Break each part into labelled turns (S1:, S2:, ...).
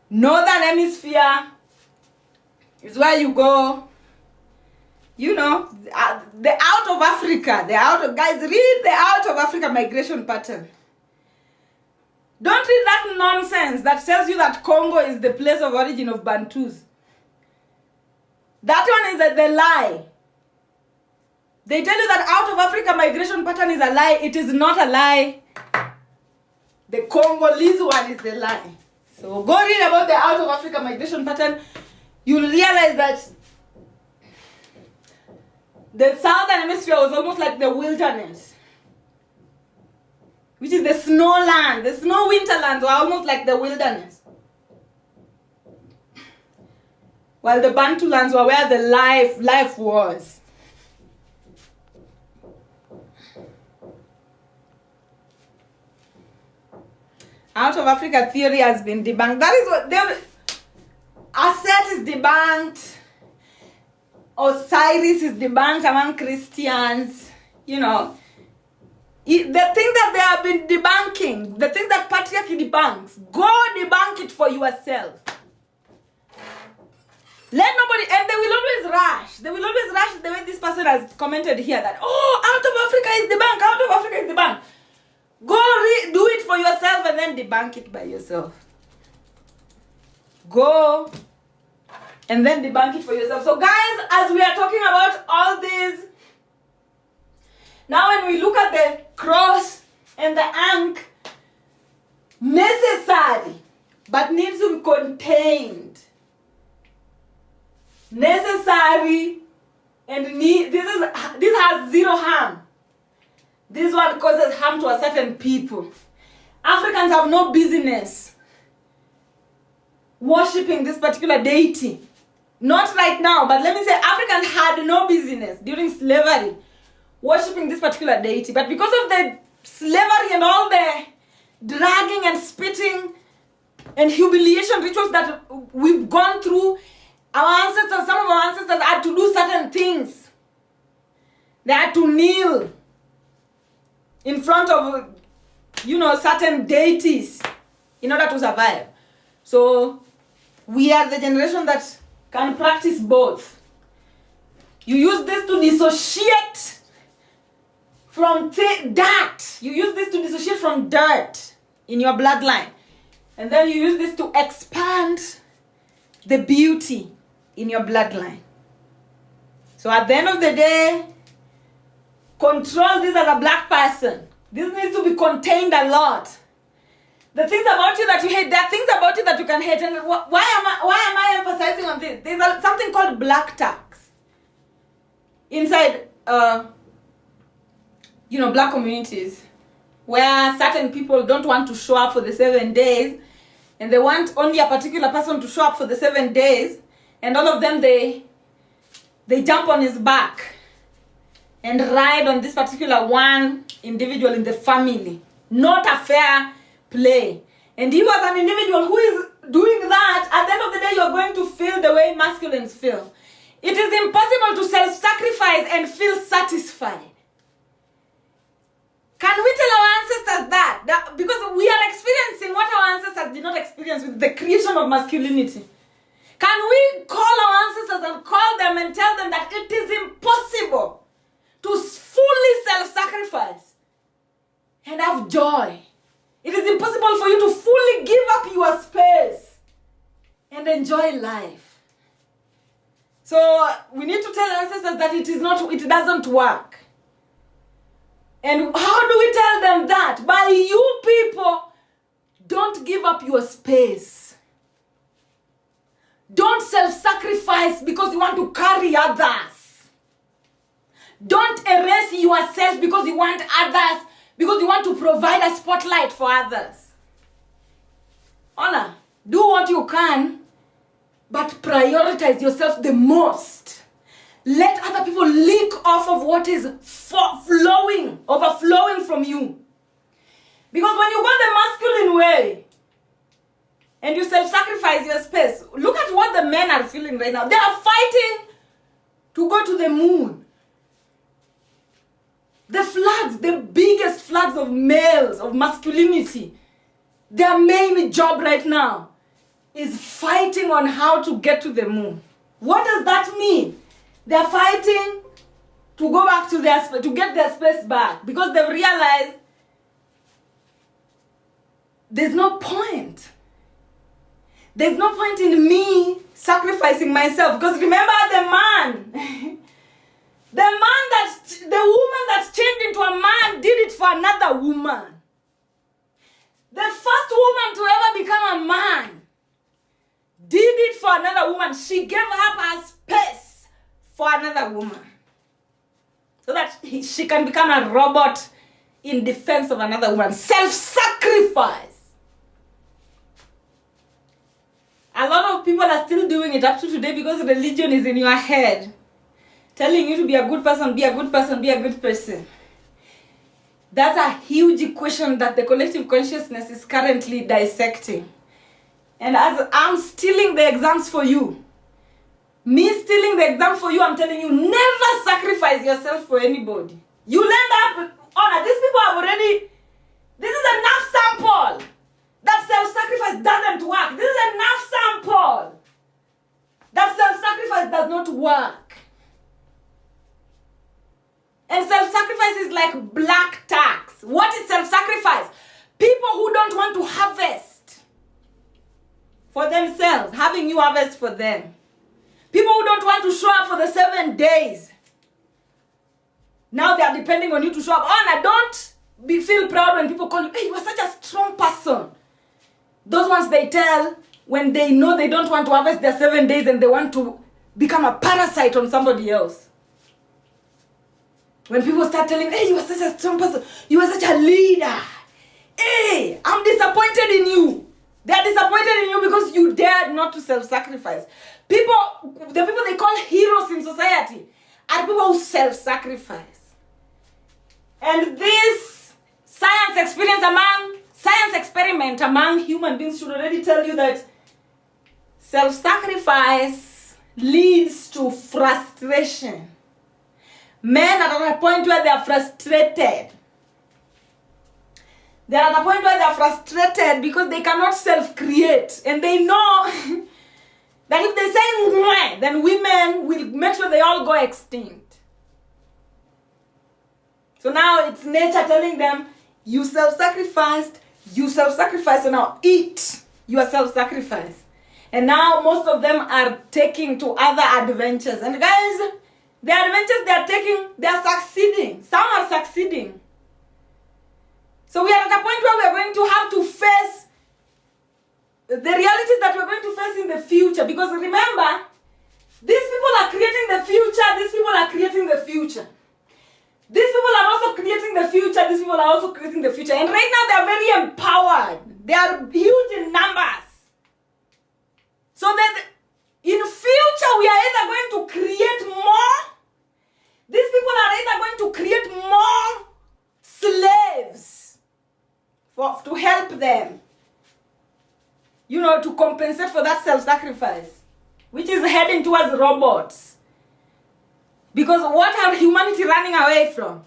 S1: Northern Hemisphere is where you go. You know, the out of Africa, guys, read the out of Africa migration pattern. Don't read that nonsense that tells you that Congo is the place of origin of Bantus. That one is the lie. They tell you that out of Africa migration pattern is a lie. It is not a lie. The Congolese one is the lie. So go read about the out of Africa migration pattern. You'll realize that the southern hemisphere was almost like the wilderness, which is the snow land. The snow winterlands were almost like the wilderness, while the Bantu lands were where the life was. Out of Africa theory has been debunked. That is what Aset is debunked. Osiris is debunked among Christians. You know, the thing that they have been debunking, the thing that patriarchy debunks, go debunk it for yourself. Let nobody, and they will always rush. They will always rush the way this person has commented here that, oh, out of Africa is debunked, out of Africa is debunked. Go do it for yourself and then debunk it by yourself. Go and then debunk it for yourself. So guys, as we are talking about all these, now when we look at the cross and the ankh, necessary, but needs to be contained. Necessary and this has zero harm. This one causes harm to a certain people. Africans have no business worshipping this particular deity. Not right now, but let me say Africans had no business during slavery worshipping this particular deity. But because of the slavery and all the dragging and spitting and humiliation rituals that we've gone through, some of our ancestors had to do certain things. They had to kneel in front of, certain deities in order to survive. So we are the generation that can practice both. You use this to dissociate from dirt. You use this to dissociate from dirt in your bloodline. And then you use this to expand the beauty in your bloodline. So at the end of the day, control this as a black person. This needs to be contained a lot. The things about you that you hate, there are things about you that you can hate. And why am I emphasizing on this? There's something called black tax inside, black communities, where certain people don't want to show up for the 7 days, and they want only a particular person to show up for the 7 days, and all of them, they jump on his back and ride on this particular one individual in the family. Not a fair play. And you as an individual who is doing that, at the end of the day, you're going to feel the way masculines feel. It is impossible to self-sacrifice and feel satisfied. Can we tell our ancestors that? Because we are experiencing what our ancestors did not experience with the creation of masculinity. Can we call our ancestors and call them and tell them that it is impossible to fully self-sacrifice and have joy? It is impossible for you to fully give up your space and enjoy life. So we need to tell our ancestors that it doesn't work. And how do we tell them that? By you people, don't give up your space. Don't self-sacrifice because you want to carry others. Don't erase yourself because you want others, because you want to provide a spotlight for others. Honor, do what you can, but prioritize yourself the most. Let other people lick off of what is overflowing from you. Because when you go the masculine way and you self-sacrifice your space, look at what the men are feeling right now. They are fighting to go to the moon. The flags, the biggest flags of males, of masculinity, their main job right now is fighting on how to get to the moon. What does that mean? They're fighting to go back to to get their space back, because they've realized there's no point. There's no point in me sacrificing myself. Because remember the man, the woman that's changed into a man did it for another woman. The first woman to ever become a man did it for another woman. She gave up her space for another woman, so that she can become a robot in defense of another woman. Self-sacrifice. A lot of people are still doing it up to today because religion is in your head, telling you to be a good person, be a good person, be a good person. That's a huge equation that the collective consciousness is currently dissecting. And as I'm stealing the exams for you, I'm telling you, never sacrifice yourself for anybody. You'll end up with honor. These people have already, this is enough sample that self-sacrifice doesn't work. This is enough sample that self-sacrifice does not work. And self-sacrifice is like black tax. What is self-sacrifice? People who don't want to harvest for themselves, having you harvest for them. People who don't want to show up for the 7 days. Now they are depending on you to show up. Oh, and don't feel proud when people call you, hey, you are such a strong person. Those ones they tell when they know they don't want to harvest their 7 days and they want to become a parasite on somebody else. When people start telling, hey, you are such a strong person, you are such a leader. Hey, I'm disappointed in you. They are disappointed in you because you dared not to self-sacrifice. The people they call heroes in society are people who self-sacrifice. And this science experiment among human beings should already tell you that self-sacrifice leads to frustration. Men are at a point where they are frustrated. They are at a point where they are frustrated because they cannot self-create. And they know that if they say mwah, then women will make sure they all go extinct. So now it's nature telling them, you self-sacrificed, and now eat your self-sacrifice. And now most of them are taking to other adventures. And guys, the adventures they are taking, they are succeeding. Some are succeeding. So we are at a point where we are going to have to face the realities that we're going to face in the future. Because remember, these people are creating the future. These people are creating the future. These people are also creating the future. These people are also creating the future. And right now they are very empowered. They are huge in numbers. So that in future we are either going to create more. These people are either going to create more slaves to help them, to compensate for that self-sacrifice, which is heading towards robots. Because what are humanity running away from?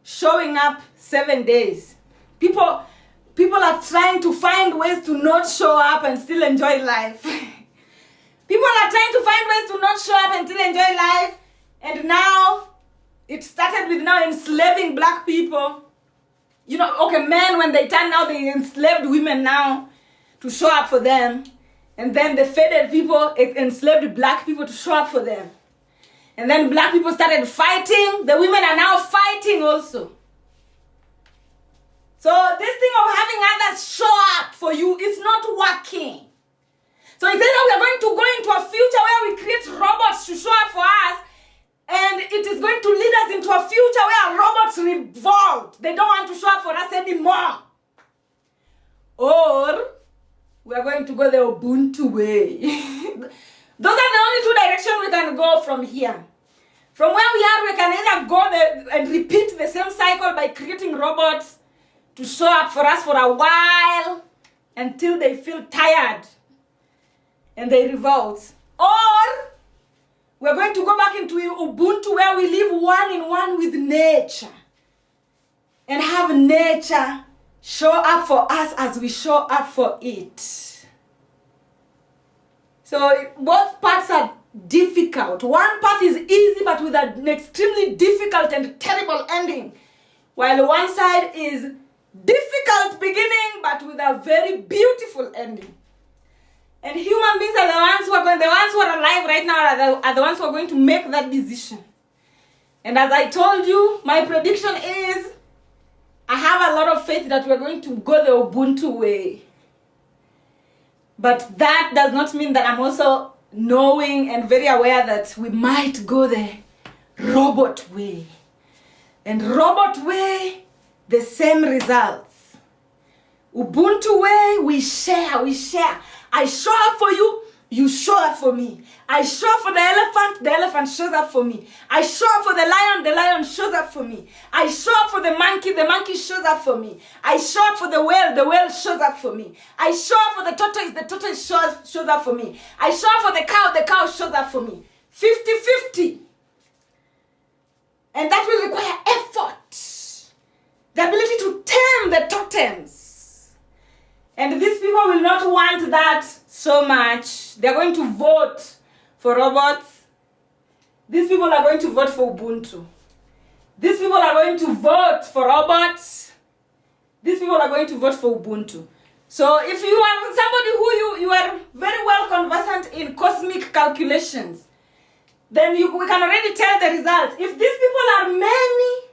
S1: Showing up 7 days. People are trying to find ways to not show up and still enjoy life. People are trying to find ways to not show up and still enjoy life. And now, it started with now enslaving black people. Men, when they turn now, they enslaved women now to show up for them. And then the faded people enslaved black people to show up for them. And then black people started fighting. The women are now fighting also. So this thing of having others show up for you is not working. So instead now we are going to go into a future where we create robots to show up for us. And it is going to lead us into a future where robots revolt. They don't want to show up for us anymore. Or we are going to go the Ubuntu way. Those are the only two directions we can go from here. From where we are, we can either go and repeat the same cycle by creating robots to show up for us for a while until they feel tired and they revolt. Or we're going to go back into Ubuntu where we live one-in-one with nature and have nature show up for us as we show up for it. So both paths are difficult. One path is easy but with an extremely difficult and terrible ending, while one side is difficult beginning but with a very beautiful ending. And human beings are the ones who are alive right now are the ones who are going to make that decision. And as I told you, my prediction is I have a lot of faith that we're going to go the Ubuntu way. But that does not mean that I'm also knowing and very aware that we might go the robot way. And robot way, the same results. Ubuntu way, we share. I show up for you, you show up for me. I show up for the elephant shows up for me. I show up for the lion shows up for me. I show up for the monkey shows up for me. I show up for the whale shows up for me. I show up for the tortoise shows up for me. I show up for the cow shows up for me. 50-50. And that will require effort. The ability to tame the totems. And these people will not want that so much. They're going to vote for robots. These people are going to vote for Ubuntu. These people are going to vote for robots. These people are going to vote for Ubuntu. So if you are somebody who you are very well conversant in cosmic calculations, then we can already tell the results. If these people are many,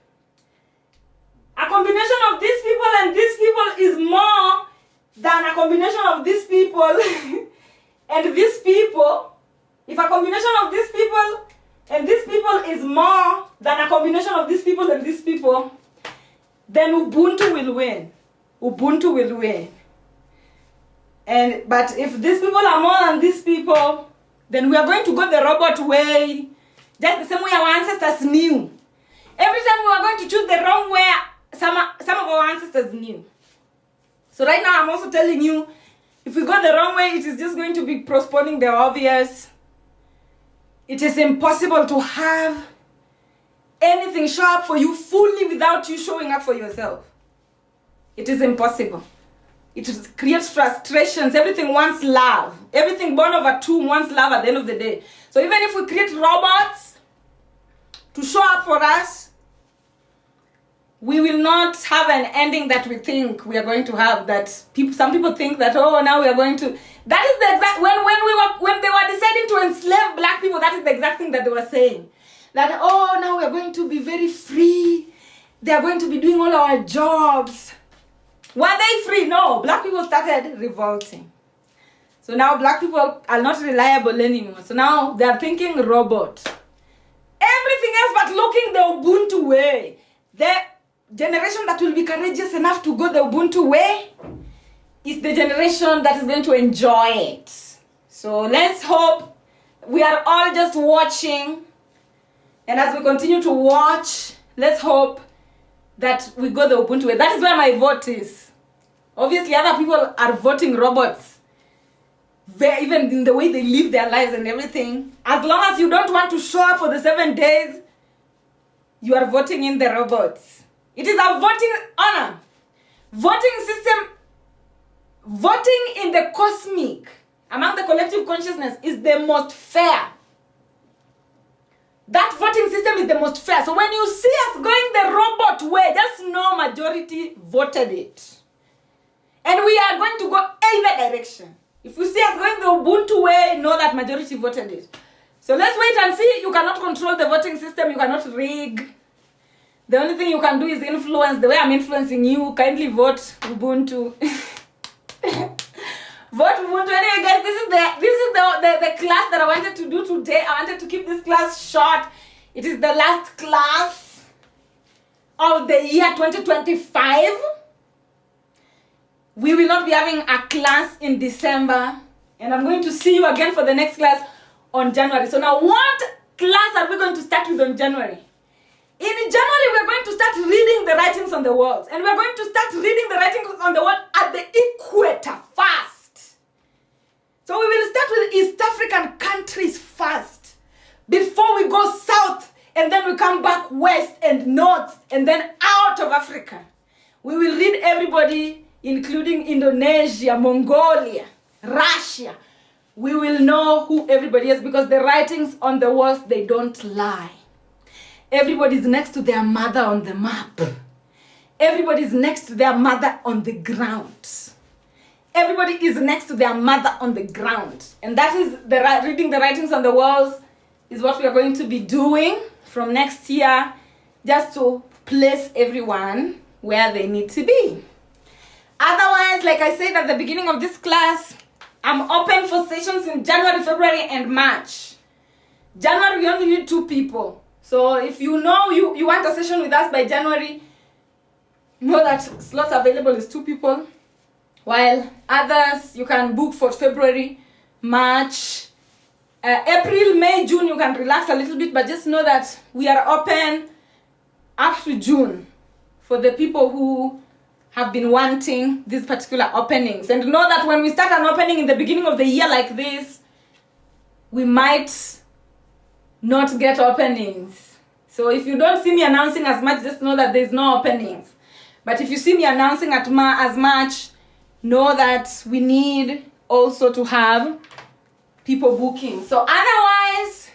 S1: a combination of these people and these people is more than a combination of these people and these people. If a combination of these people and these people is more than a combination of these people and these people, then Ubuntu will win. Ubuntu will win. But if these people are more than these people, then we are going to go the robot way, just the same way our ancestors knew. Every time we are going to choose the wrong way, some of our ancestors knew. So right now I'm also telling you, if we go the wrong way, it is just going to be postponing the obvious. It is impossible to have anything show up for you fully without you showing up for yourself. It is impossible. It creates frustrations. Everything wants love. Everything born of a tomb wants love at the end of the day. So even if we create robots to show up for us, we will not have an ending that we think we are going to have. Some people think that, oh, now we are going to. That is the exact when they were deciding to enslave black people. That is the exact thing that they were saying. That, oh, now we are going to be very free. They are going to be doing all our jobs. Were they free? No. Black people started revolting. So now black people are not reliable anymore. So now they are thinking robot. Everything else but looking the Ubuntu way. The generation that will be courageous enough to go the Ubuntu way is the generation that is going to enjoy it. So let's hope we are all just watching. And as we continue to watch, let's hope that we go the Ubuntu way. That is where my vote is. Obviously, other people are voting robots. Even in the way they live their lives and everything. As long as you don't want to show up for the 7 days, you are voting in the robots. It is a voting honor. Voting system, voting in the cosmic, among the collective consciousness, is the most fair. That voting system is the most fair. So when you see us going the robot way, just know majority voted it. And we are going to go either direction. If you see us going the Ubuntu way, know that majority voted it. So let's wait and see. You cannot control the voting system. You cannot rig. The only thing you can do is influence. The way I'm influencing you, kindly vote Ubuntu. Vote Ubuntu. Anyway, guys, this is the class that I wanted to do today. I wanted to keep this class short. It is the last class of the year 2025. We will not be having a class in December. And I'm going to see you again for the next class on January. So now what class are we going to start with on January? In January, we're going to start reading the writings on the walls. And we're going to start reading the writings on the wall at the equator first. So we will start with East African countries first. Before we go south, and then we come back west and north, and then out of Africa. We will read everybody, including Indonesia, Mongolia, Russia. we will know who everybody is, because the writings on the walls, they don't lie. Everybody's next to their mother on the map. Everybody's next to their mother on the ground. Everybody is next to their mother on the ground. And that is reading the writings on the walls is what we are going to be doing from next year, just to place everyone where they need to be. Otherwise, like I said at the beginning of this class, I'm open for sessions in January, February, and March. January, we only need 2 people. So if you know you want a session with us by January, know that slots available is 2 people. While others, you can book for February, March, April, May, June, you can relax a little bit, but just know that we are open up to June for the people who have been wanting these particular openings. And know that when we start an opening in the beginning of the year like this, we might not get openings. So if you don't see me announcing as much, just know that there's no openings. But if you see me announcing as much, know that we need also to have people booking. So otherwise,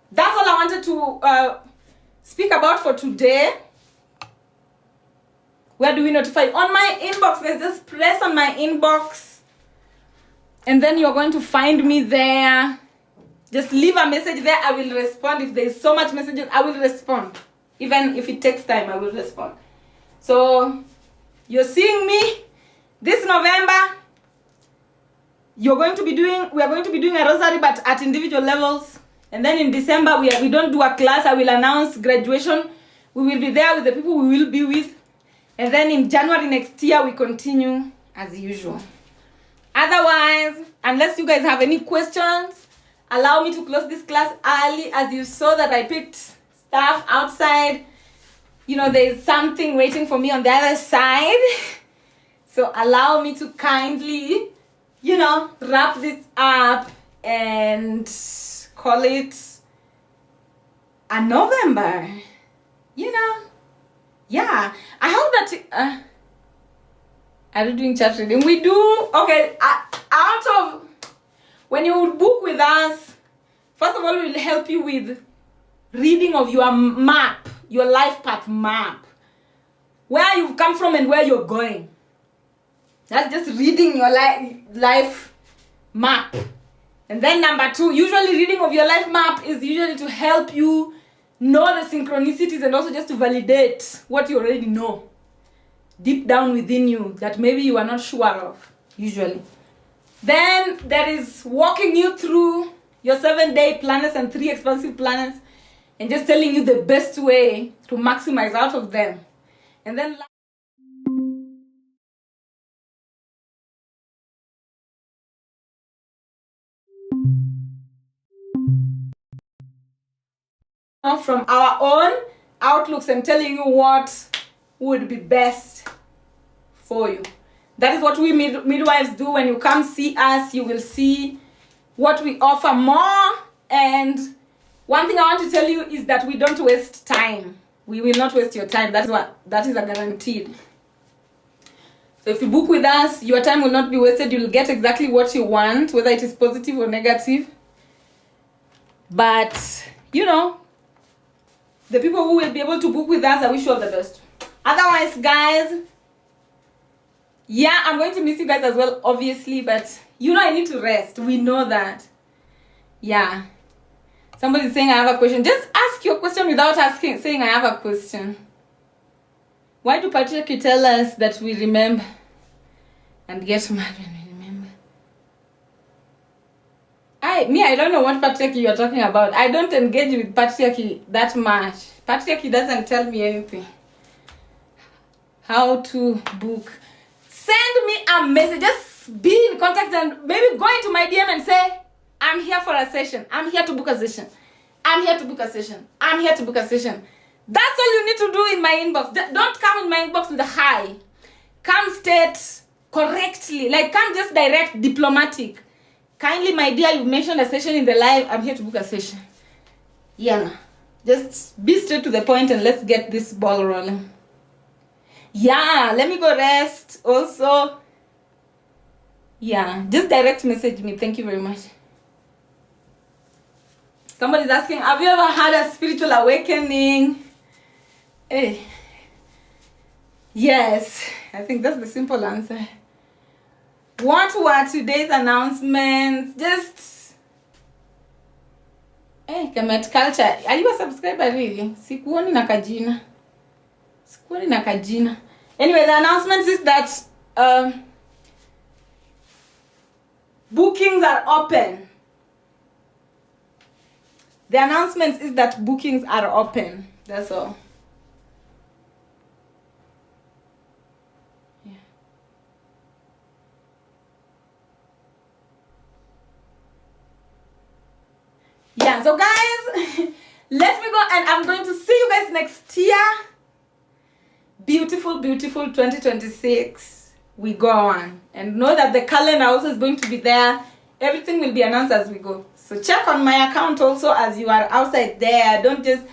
S1: that's all I wanted to speak about for today. Where do we notify? On my inbox, guys, just press on my inbox, and then you're going to find me there. Just leave a message there. I will respond. If there's so much messages, I will respond. Even if it takes time, I will respond. So you're seeing me this November. We are going to be doing a rosary, but at individual levels. And then in December, we don't do a class. I will announce graduation. We will be there with the people we will be with. And then in January next year, we continue as usual. Otherwise, unless you guys have any questions, allow me to close this class early. As you saw that I picked stuff outside. You know, there's something waiting for me on the other side. So allow me to kindly, wrap this up and call it a November. Yeah. I hope that are you doing chat reading? We do. Okay, out of when you book with us, first of all, we'll help you with reading of your map, your life path map, where you've come from and where you're going. That's just reading your life map. And then number 2, usually reading of your life map is usually to help you know the synchronicities and also just to validate what you already know deep down within you that maybe you are not sure of, usually. Then there is walking you through your 7-day planets and 3 expansive planets and just telling you the best way to maximize out of them. And then from our own outlooks and telling you what would be best for you. That is what we midwives do. When you come see us, you will see what we offer more. And one thing I want to tell you is that we don't waste time. We will not waste your time. That is a guaranteed. So if you book with us, your time will not be wasted. You will get exactly what you want, whether it is positive or negative. But, the people who will be able to book with us, I wish you all the best. Otherwise, guys, yeah, I'm going to miss you guys as well, obviously, but I need to rest. We know that. Yeah. Somebody's saying I have a question. Just ask your question without saying I have a question. Why do patriarchy tell us that we remember and get mad when we remember? I don't know what patriarchy you're talking about. I don't engage with patriarchy that much. Patriarchy doesn't tell me anything. How to book. Send me a message. Just be in contact and maybe go into my DM and say, I'm here for a session. I'm here to book a session. I'm here to book a session. I'm here to book a session. That's all you need to do in my inbox. Don't come in my inbox with a hi. Come state correctly. Come just direct, diplomatic. Kindly, my dear, you've mentioned a session in the live. I'm here to book a session. Yeah. Just be straight to the point and let's get this ball rolling. Yeah, let me go rest also. Yeah, just direct message me. Thank you very much. Somebody's asking, have you ever had a spiritual awakening? Hey. Yes, I think that's the simple answer. What were today's announcements? Just, hey, Kemet Culture. Are you a subscriber really? Sikuoni na kajina. Anyway, the announcements is that bookings are open. The announcements is that bookings are open. That's all. Yeah. Yeah, so guys, let me go, and I'm going to see you guys next year. Beautiful 2026. We go on. And know that the calendar also is going to be there. Everything will be announced as we go. So check on my account also as you are outside there. Don't just,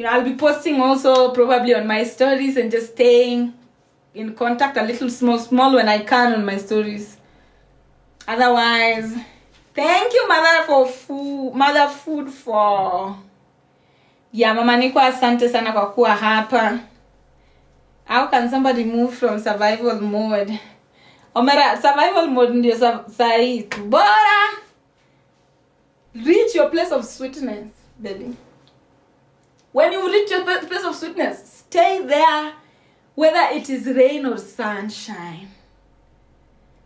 S1: I'll be posting also probably on my stories and just staying in contact a little small when I can on my stories. Otherwise, thank you Mother Food for... Yeah, Mama Niko, asante sana kwa kuwa hapa. How can somebody move from survival mode? Omera, survival mode ndio sahi tu. Bora reach your place of sweetness, baby. When you reach your place of sweetness, stay there, whether it is rain or sunshine.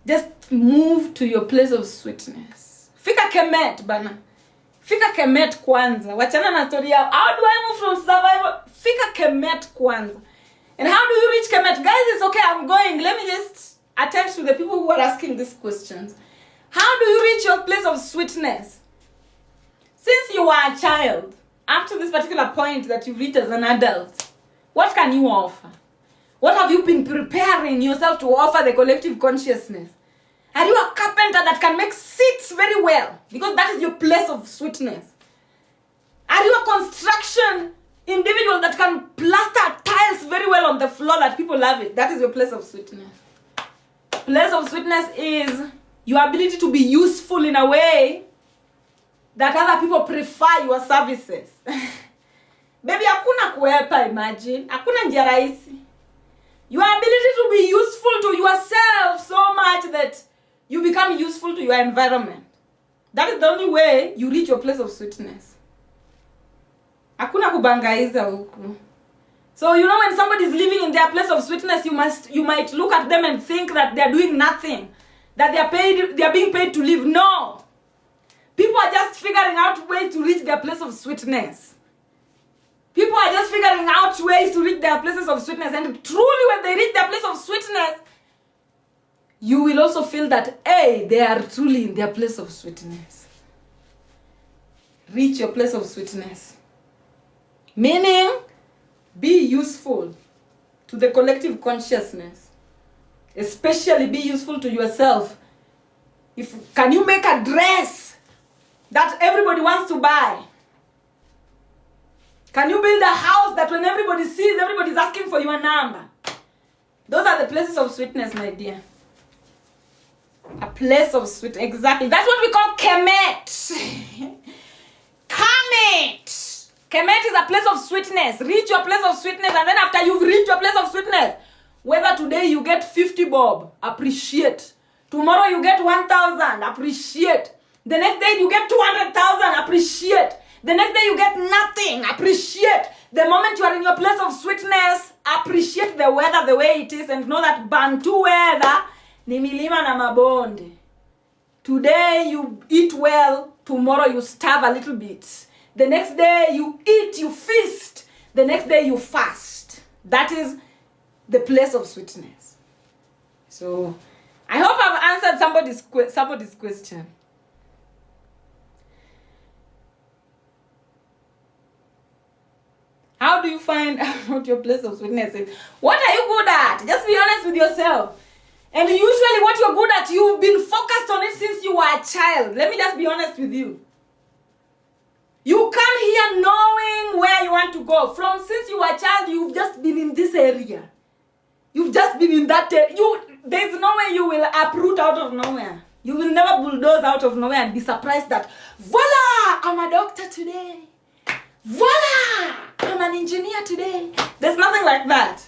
S1: Just move to your place of sweetness. Fika Kemet, bana. Fika Kemet kwanza. Wachana na story yao. How do I move from survival? Fika Kemet kwanza. And how do you reach Kemet? Guys, it's okay, I'm going. Let me just attend to the people who are asking these questions. How do you reach your place of sweetness? Since you are a child, up to this particular point that you've reached as an adult, what can you offer? What have you been preparing yourself to offer the collective consciousness? Are you a carpenter that can make seats very well? Because that is your place of sweetness. Are you a construction individual that can plaster tiles very well on the floor that people love it? That is your place of sweetness. Place of sweetness is your ability to be useful in a way that other people prefer your services. Baby, hakuna kuepa, imagine. Hakuna njia rahisi. Your ability to be useful to yourself so much that you become useful to your environment. That is the only way you reach your place of sweetness. Hakuna kubangaiza huku. So when somebody is living in their place of sweetness, you might look at them and think that they are doing nothing, that they are being paid to live. No. People are just figuring out ways to reach their place of sweetness. People are just figuring out ways to reach their places of sweetness. And truly, when they reach their place of sweetness, you will also feel that, hey, they are truly in their place of sweetness. Reach your place of sweetness. Meaning, be useful to the collective consciousness. Especially be useful to yourself. Can you make a dress that everybody wants to buy? Can you build a house that when everybody sees, everybody's asking for your number? Those are the places of sweetness, my dear. A place of sweetness. Exactly. That's what we call Kemet. Kemet. Kemet is a place of sweetness. Reach your place of sweetness, and then after you've reached your place of sweetness, whether today you get 50 bob, appreciate. Tomorrow you get 1,000, appreciate. The next day you get 200,000, appreciate. The next day you get nothing, appreciate. The moment you are in your place of sweetness, appreciate the weather the way it is, and know that Bantu weather ni milima na mabonde. Today you eat well, tomorrow you starve a little bit. The next day you eat, you feast. The next day you fast. That is the place of sweetness. So, I hope I've answered somebody's question. How do you find out your place of sweetness is? What are you good at? Just be honest with yourself. And usually what you're good at, you've been focused on it since you were a child. Let me just be honest with you. You come here knowing where you want to go. Since you were a child, you've just been in this area. You've just been in that area. There's no way you will uproot out of nowhere. You will never bulldoze out of nowhere and be surprised that, voila, I'm a doctor today. Voila, I'm an engineer today. There's nothing like that.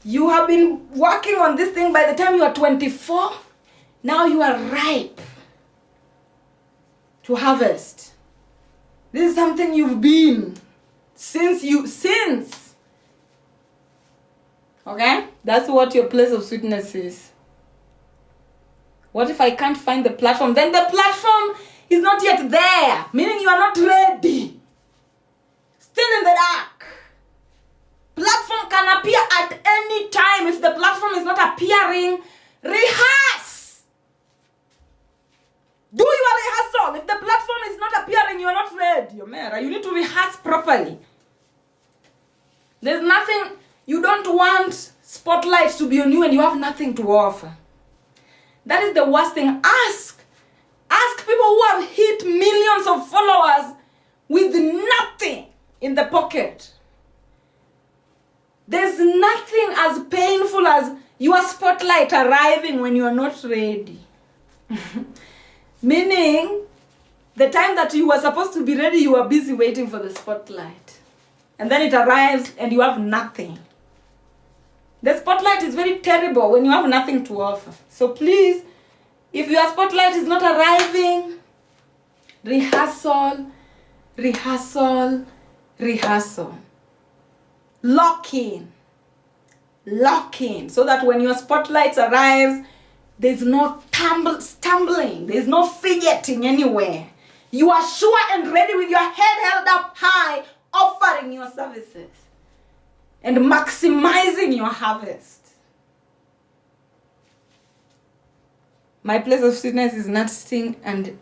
S1: You have been working on this thing by the time you are 24. Now you are ripe to harvest. This is something you've been since. Okay? That's what your place of sweetness is. What if I can't find the platform? Then the platform is not yet there, meaning you are not ready. Still in the dark. Platform can appear at any time. If the platform is not appearing, rehearse. Do your rehearsal. If the platform is not appearing, you are not ready. You need to rehearse properly. There's nothing, you don't want spotlight to be on you and you have nothing to offer. That is the worst thing. Ask people who have hit millions of followers with nothing in the pocket. There's nothing as painful as your spotlight arriving when you are not ready. Meaning, the time that you were supposed to be ready, you are busy waiting for the spotlight. And then it arrives and you have nothing. The spotlight is very terrible when you have nothing to offer. So please, if your spotlight is not arriving, rehearsal. Lock in. So that when your spotlight arrives, there's no stumbling. There's no fidgeting anywhere. You are sure and ready with your head held up high, offering your services and maximizing your harvest. My place of sweetness is nothing, and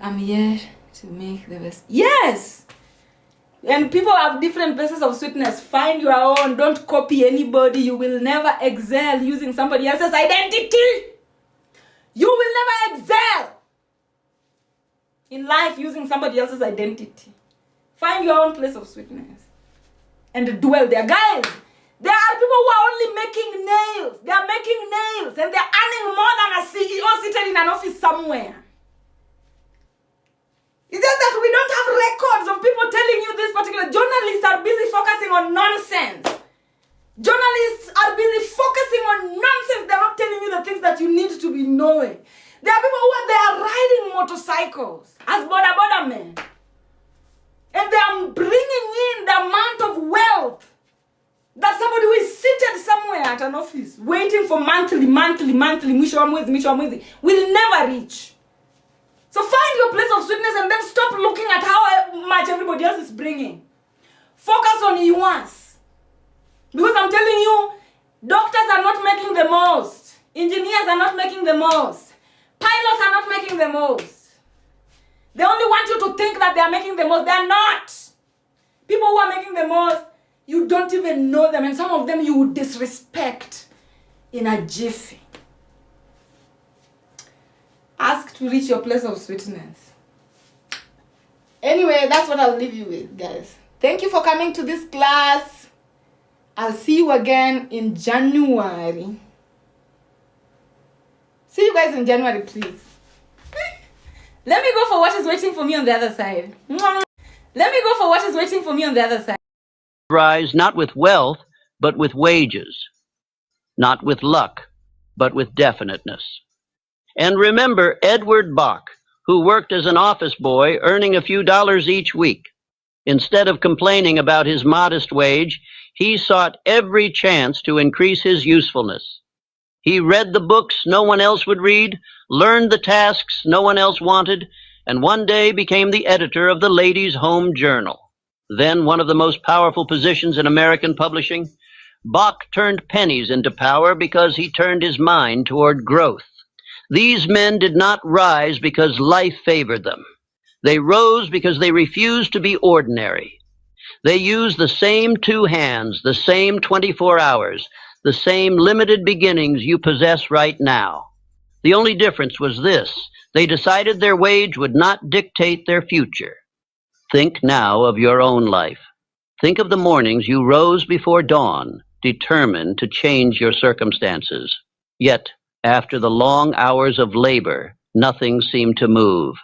S1: I'm here to make the best. Yes! And people have different places of sweetness. Find your own. Don't copy anybody. You will never excel using somebody else's identity. You will never excel in life using somebody else's identity. Find your own place of sweetness and dwell there. Guys, there are people who are only making nails. They are making nails and they're earning more than a CEO seated in an office somewhere. It's just that we don't have records of people telling you this particular. Journalists are busy focusing on nonsense. Journalists are busy focusing on nonsense. They're not telling you the things that you need to be knowing. There are people who are there riding motorcycles as border men. And they are bringing in the amount of wealth that somebody who is seated somewhere at an office waiting for monthly, mwisho wa mwezi, will never reach. So find your place of sweetness and then stop looking at how much everybody else is bringing. Focus on yours. Because I'm telling you, doctors are not making the most. Engineers are not making the most. Pilots are not making the most. They only want you to think that they are making the most. They are not. People who are making the most, you don't even know them. And some of them you would disrespect in a jiffy. Ask to reach your place of sweetness. Anyway, that's what I'll leave you with, guys. Thank you for coming to this class. I'll see you again in January. See you guys in January, please. Let me go for what is waiting for me on the other side. Let me go for what is waiting for me on the other side.
S2: Rise not with wealth, but with wages. Not with luck, but with definiteness. And remember Edward Bach, who worked as an office boy earning a few dollars each week. Instead of complaining about his modest wage, he sought every chance to increase his usefulness. He read the books no one else would read, learned the tasks no one else wanted, and one day became the editor of the Ladies' Home Journal. Then one of the most powerful positions in American publishing, Bach turned pennies into power because he turned his mind toward growth. These men did not rise because life favored them. They rose because they refused to be ordinary. They used the same two hands, the same 24 hours, the same limited beginnings you possess right now. The only difference was this: they decided their wage would not dictate their future. Think now of your own life. Think of the mornings you rose before dawn, determined to change your circumstances. Yet, After the long hours of labor, nothing seemed to move.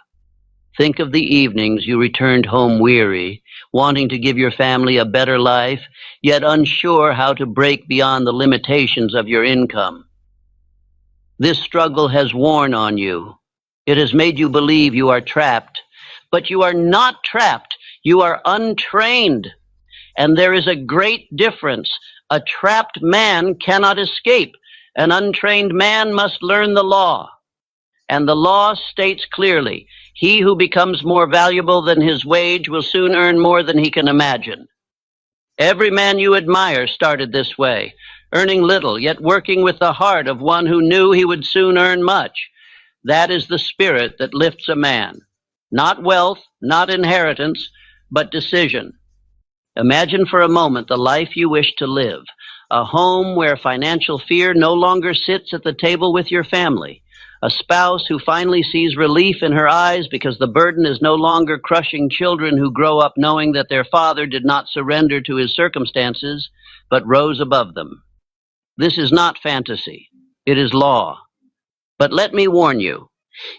S2: Think of the evenings you returned home weary, wanting to give your family a better life, yet unsure how to break beyond the limitations of your income. This struggle has worn on you. It has made you believe you are trapped. But you are not trapped. You are untrained. And there is a great difference. A trapped man cannot escape. An untrained man must learn the law. And the law states clearly, he who becomes more valuable than his wage will soon earn more than he can imagine. Every man you admire started this way, earning little, yet working with the heart of one who knew he would soon earn much. That is the spirit that lifts a man. Not wealth, not inheritance, but decision. Imagine for a moment the life you wish to live, a home where financial fear no longer sits at the table with your family, a spouse who finally sees relief in her eyes because the burden is no longer crushing children who grow up knowing that their father did not surrender to his circumstances, but rose above them. This is not fantasy. It is law. But let me warn you,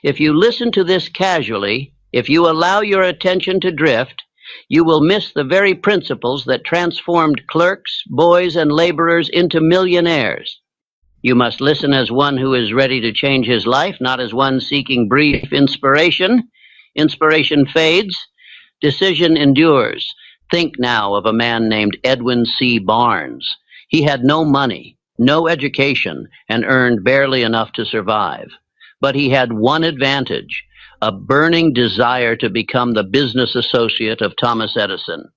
S2: if you listen to this casually, if you allow your attention to drift, you will miss the very principles that transformed clerks, boys, and laborers into millionaires. You must listen as one who is ready to change his life, not as one seeking brief inspiration. Inspiration fades. Decision endures. Think now of a man named Edwin C. Barnes. He had no money, no education, and earned barely enough to survive. But he had one advantage, a burning desire to become the business associate of Thomas Edison.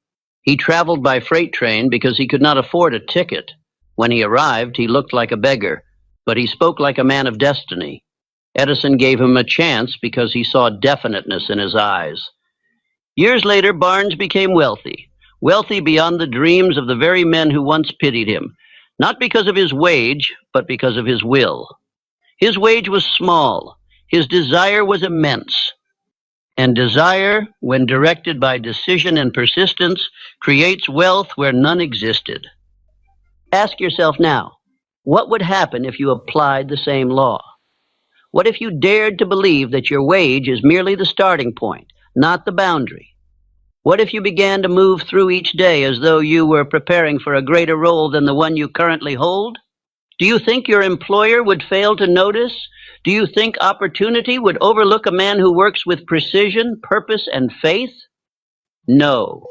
S2: He traveled by freight train because he could not afford a ticket. When he arrived, he looked like a beggar, but he spoke like a man of destiny. Edison gave him a chance because he saw definiteness in his eyes. Years later, Barnes became wealthy beyond the dreams of the very men who once pitied him, not because of his wage, but because of his will. His wage was small. His desire was immense. And desire, when directed by decision and persistence, creates wealth where none existed. Ask yourself now, what would happen if you applied the same law? What if you dared to believe that your wage is merely the starting point, not the boundary? What if you began to move through each day as though you were preparing for a greater role than the one you currently hold? Do you think your employer would fail to notice? Do you think opportunity would overlook a man who works with precision, purpose, and faith? No.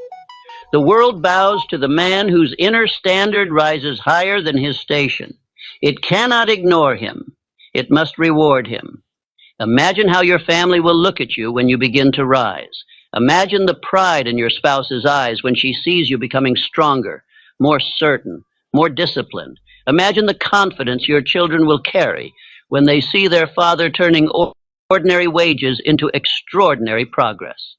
S2: The world bows to the man whose inner standard rises higher than his station. It cannot ignore him. It must reward him. Imagine how your family will look at you when you begin to rise. Imagine the pride in your spouse's eyes when she sees you becoming stronger, more certain, more disciplined. Imagine the confidence your children will carry when they see their father turning ordinary wages into extraordinary progress.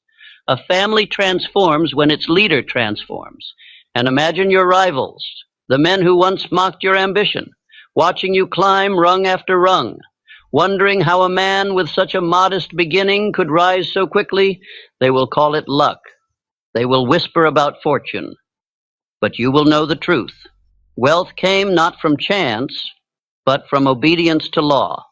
S2: A family transforms when its leader transforms. And imagine your rivals, the men who once mocked your ambition, watching you climb rung after rung, wondering how a man with such a modest beginning could rise so quickly. They will call it luck. They will whisper about fortune. But you will know the truth. Wealth came not from chance, but from obedience to law.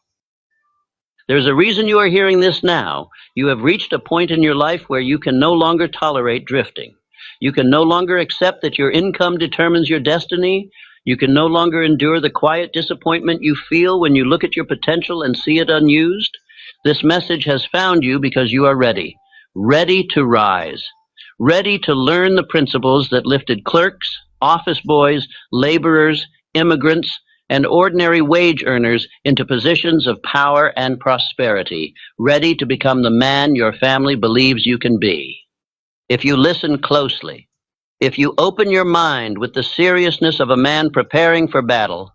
S2: There's a reason you are hearing this now. You have reached a point in your life where you can no longer tolerate drifting. You can no longer accept that your income determines your destiny. You can no longer endure the quiet disappointment you feel when you look at your potential and see it unused. This message has found you because you are ready to rise, ready to learn the principles that lifted clerks, office boys, laborers, immigrants, and ordinary wage earners into positions of power and prosperity, ready to become the man your family believes you can be. If you listen closely, if you open your mind with the seriousness of a man preparing for battle,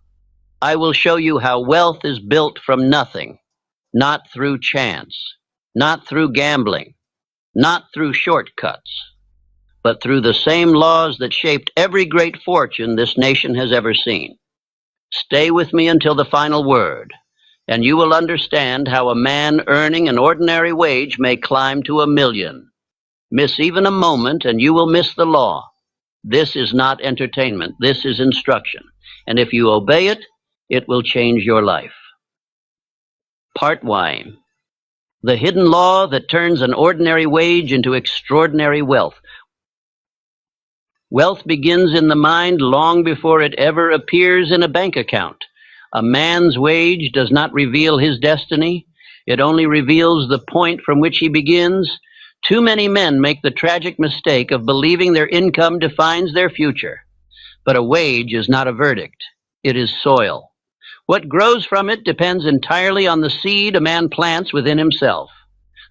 S2: I will show you how wealth is built from nothing, not through chance, not through gambling, not through shortcuts, but through the same laws that shaped every great fortune this nation has ever seen. Stay with me until the final word, and you will understand how a man earning an ordinary wage may climb to 1 million. Miss even a moment, and you will miss the law. This is not entertainment. This is instruction. And if you obey it, it will change your life. Part Y. The hidden law that turns an ordinary wage into extraordinary wealth. Wealth begins in the mind long before it ever appears in a bank account. A man's wage does not reveal his destiny. It only reveals the point from which he begins. Too many men make the tragic mistake of believing their income defines their future. But a wage is not a verdict. It is soil. What grows from it depends entirely on the seed a man plants within himself.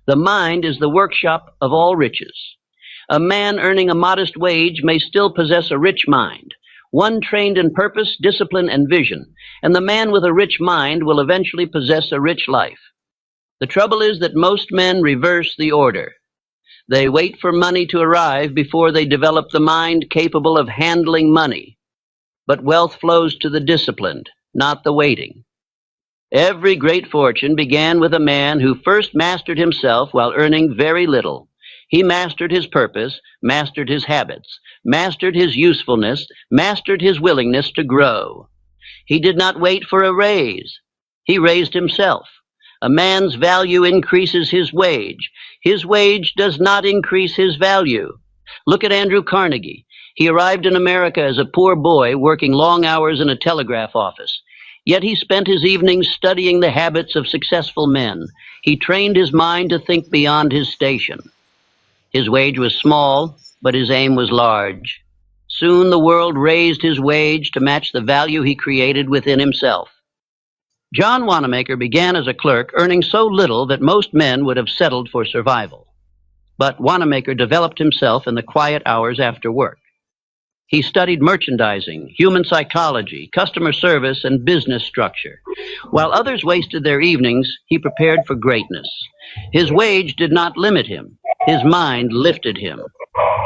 S2: The mind is the workshop of all riches. A man earning a modest wage may still possess a rich mind, one trained in purpose, discipline, and vision, and the man with a rich mind will eventually possess a rich life. The trouble is that most men reverse the order. They wait for money to arrive before they develop the mind capable of handling money. But wealth flows to the disciplined, not the waiting. Every great fortune began with a man who first mastered himself while earning very little. He mastered his purpose, mastered his habits, mastered his usefulness, mastered his willingness to grow. He did not wait for a raise. He raised himself. A man's value increases his wage. His wage does not increase his value. Look at Andrew Carnegie. He arrived in America as a poor boy working long hours in a telegraph office. Yet he spent his evenings studying the habits of successful men. He trained his mind to think beyond his station. His wage was small, but his aim was large. Soon the world raised his wage to match the value he created within himself. John Wanamaker began as a clerk, earning so little that most men would have settled for survival. But Wanamaker developed himself in the quiet hours after work. He studied merchandising, human psychology, customer service, and business structure. While others wasted their evenings, he prepared for greatness. His wage did not limit him. His mind lifted him.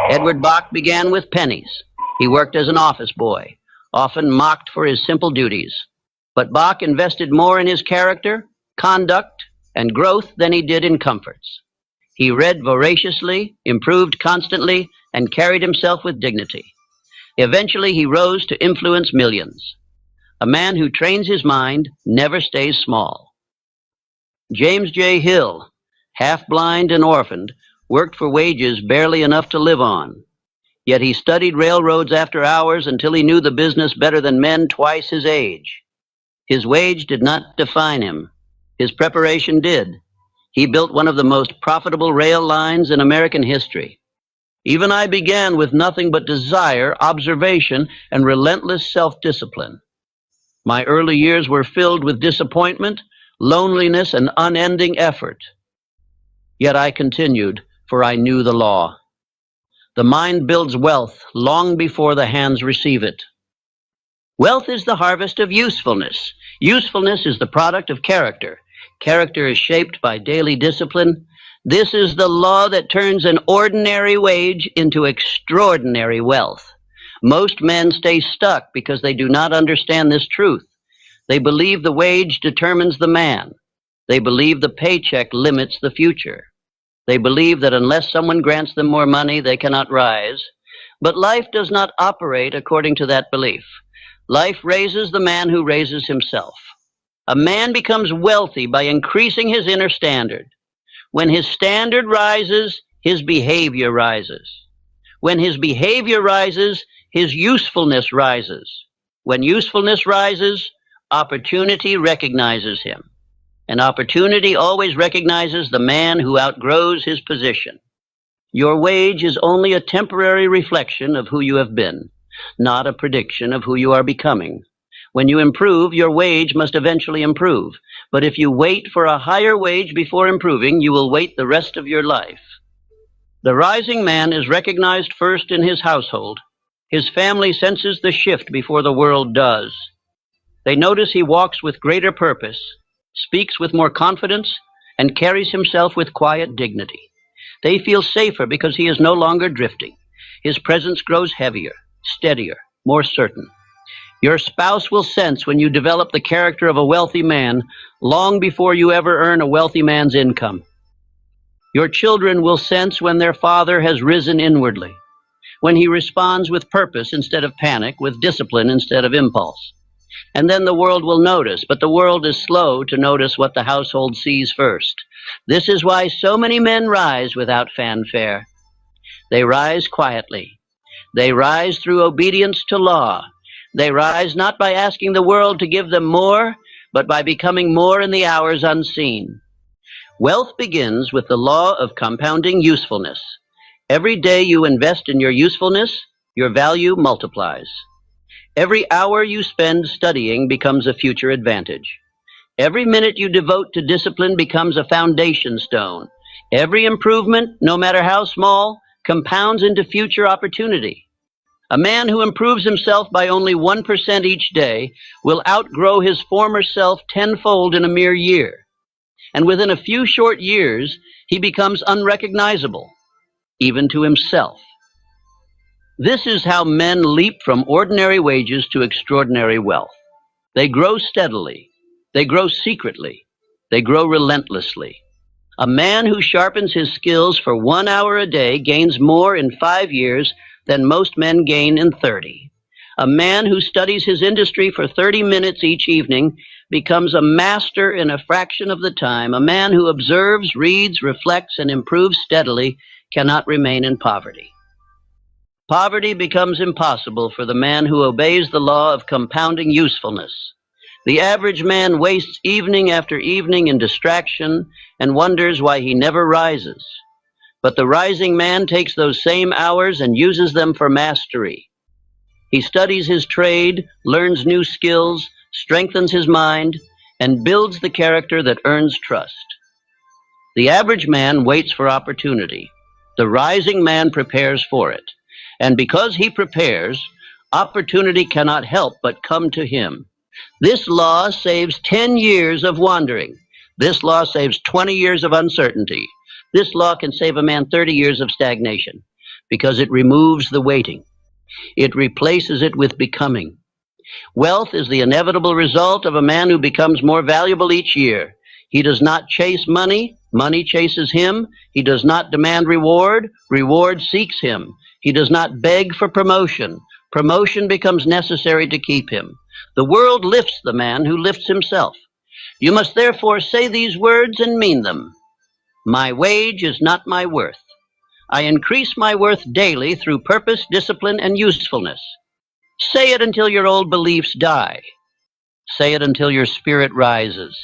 S2: Edward Bach began with pennies. He worked as an office boy, often mocked for his simple duties. But Bach invested more in his character, conduct, and growth than he did in comforts. He read voraciously, improved constantly, and carried himself with dignity. Eventually, he rose to influence millions. A man who trains his mind never stays small. James J. Hill, half-blind and orphaned, worked for wages barely enough to live on. Yet he studied railroads after hours until he knew the business better than men twice his age. His wage did not define him. His preparation did. He built one of the most profitable rail lines in American history. Even I began with nothing but desire, observation, and relentless self-discipline. My early years were filled with disappointment, loneliness, and unending effort. Yet I continued, for I knew the law. The mind builds wealth long before the hands receive it. Wealth is the harvest of usefulness. Usefulness is the product of character. Character is shaped by daily discipline. This is the law that turns an ordinary wage into extraordinary wealth. Most men stay stuck because they do not understand this truth. They believe the wage determines the man. They believe the paycheck limits the future. They believe that unless someone grants them more money, they cannot rise. But life does not operate according to that belief. Life raises the man who raises himself. A man becomes wealthy by increasing his inner standard. When his standard rises, his behavior rises. When his behavior rises, his usefulness rises. When usefulness rises, opportunity recognizes him. And opportunity always recognizes the man who outgrows his position. Your wage is only a temporary reflection of who you have been, not a prediction of who you are becoming. When you improve, your wage must eventually improve. But if you wait for a higher wage before improving, you will wait the rest of your life. The rising man is recognized first in his household. His family senses the shift before the world does. They notice he walks with greater purpose, speaks with more confidence, and carries himself with quiet dignity. They feel safer because he is no longer drifting. His presence grows heavier, steadier, more certain. Your spouse will sense when you develop the character of a wealthy man long before you ever earn a wealthy man's income. Your children will sense when their father has risen inwardly, when he responds with purpose instead of panic, with discipline instead of impulse. and then the world will notice, but the world is slow to notice what the household sees first. This is why so many men rise without fanfare. They rise quietly. They rise through obedience to law. They rise not by asking the world to give them more, but by becoming more in the hours unseen. Wealth begins with the law of compounding usefulness. Every day you invest in your usefulness, your value multiplies. Every hour you spend studying becomes a future advantage. Every minute you devote to discipline becomes a foundation stone. Every improvement, no matter how small, compounds into future opportunity. A man who improves himself by only 1% each day will outgrow his former self tenfold in a mere year. And within a few short years, he becomes unrecognizable, even to himself. This is how men leap from ordinary wages to extraordinary wealth. They grow steadily. They grow secretly. They grow relentlessly. A man who sharpens his skills for 1 hour a day gains more in 5 years than most men gain in 30. A man who studies his industry for 30 minutes each evening becomes a master in a fraction of the time. A man who observes, reads, reflects, and improves steadily cannot remain in poverty. Poverty becomes impossible for the man who obeys the law of compounding usefulness. The average man wastes evening after evening in distraction and wonders why he never rises. But the rising man takes those same hours and uses them for mastery. He studies his trade, learns new skills, strengthens his mind, and builds the character that earns trust. The average man waits for opportunity. The rising man prepares for it. And because he prepares, opportunity cannot help but come to him. This law saves 10 years of wandering. This law saves 20 years of uncertainty. This law can save a man 30 years of stagnation because it removes the waiting. It replaces it with becoming. Wealth is the inevitable result of a man who becomes more valuable each year. He does not chase money. Money chases him. He does not demand reward. Reward seeks him. He does not beg for promotion. Promotion becomes necessary to keep him. The world lifts the man who lifts himself. You must therefore say these words and mean them. My wage is not my worth. I increase my worth daily through purpose, discipline, and usefulness. Say it until your old beliefs die. Say it until your spirit rises.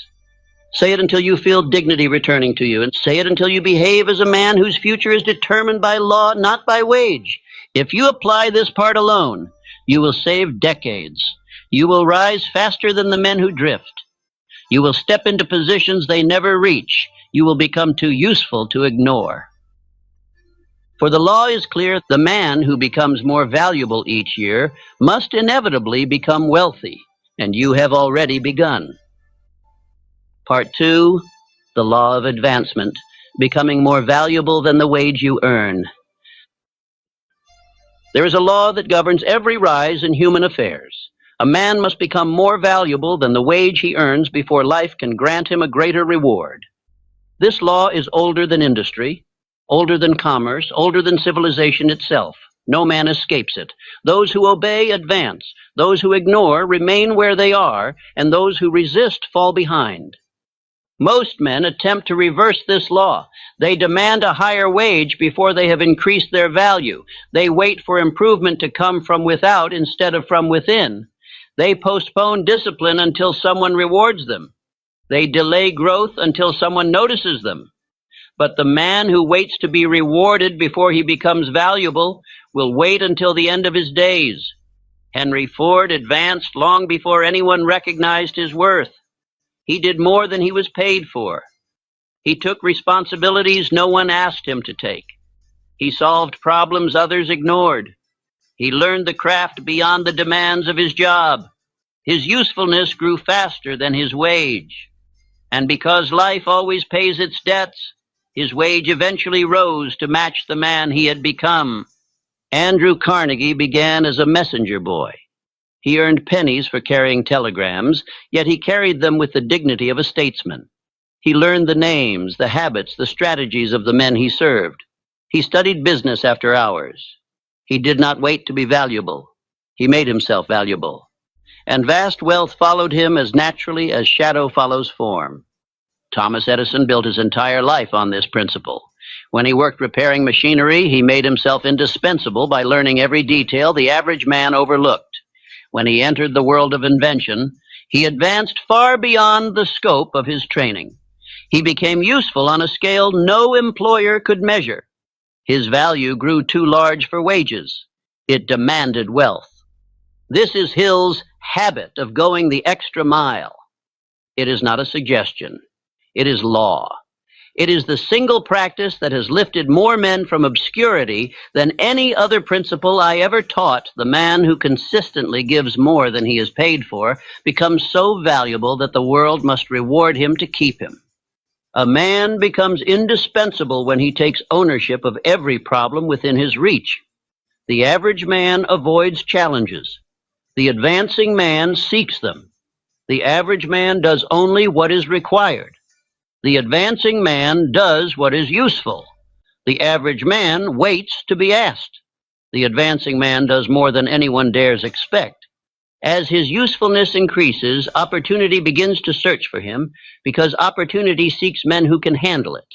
S2: Say it until you feel dignity returning to you, and say it until you behave as a man whose future is determined by law, not by wage. If you apply this part alone, you will save decades. You will rise faster than the men who drift. You will step into positions they never reach. You will become too useful to ignore. For the law is clear, the man who becomes more valuable each year must inevitably become wealthy, and you have already begun. Part 2, the law of advancement, becoming more valuable than the wage you earn. There is a law that governs every rise in human affairs. A man must become more valuable than the wage he earns before life can grant him a greater reward. This law is older than industry, older than commerce, older than civilization itself. No man escapes it. Those who obey advance. Those who ignore remain where they are, and those who resist fall behind. Most men attempt to reverse this law. They demand a higher wage before they have increased their value. They wait for improvement to come from without instead of from within. They postpone discipline until someone rewards them. They delay growth until someone notices them. But the man who waits to be rewarded before he becomes valuable will wait until the end of his days. Henry Ford advanced long before anyone recognized his worth. He did more than he was paid for. He took responsibilities no one asked him to take. He solved problems others ignored. He learned the craft beyond the demands of his job. His usefulness grew faster than his wage. And because life always pays its debts, his wage eventually rose to match the man he had become. Andrew Carnegie began as a messenger boy. He earned pennies for carrying telegrams, yet he carried them with the dignity of a statesman. He learned the names, the habits, the strategies of the men he served. He studied business after hours. He did not wait to be valuable. He made himself valuable. and vast wealth followed him as naturally as shadow follows form. Thomas Edison built his entire life on this principle. When he worked repairing machinery, he made himself indispensable by learning every detail the average man overlooked. When he entered the world of invention, he advanced far beyond the scope of his training. He became useful on a scale no employer could measure. His value grew too large for wages. It demanded wealth. This is Hill's habit of going the extra mile. It is not a suggestion. It is law. It is the single practice that has lifted more men from obscurity than any other principle I ever taught. The man who consistently gives more than he is paid for becomes so valuable that the world must reward him to keep him. A man becomes indispensable when he takes ownership of every problem within his reach. The average man avoids challenges. The advancing man seeks them. The average man does only what is required. The advancing man does what is useful. The average man waits to be asked. The advancing man does more than anyone dares expect. As his usefulness increases, opportunity begins to search for him because opportunity seeks men who can handle it.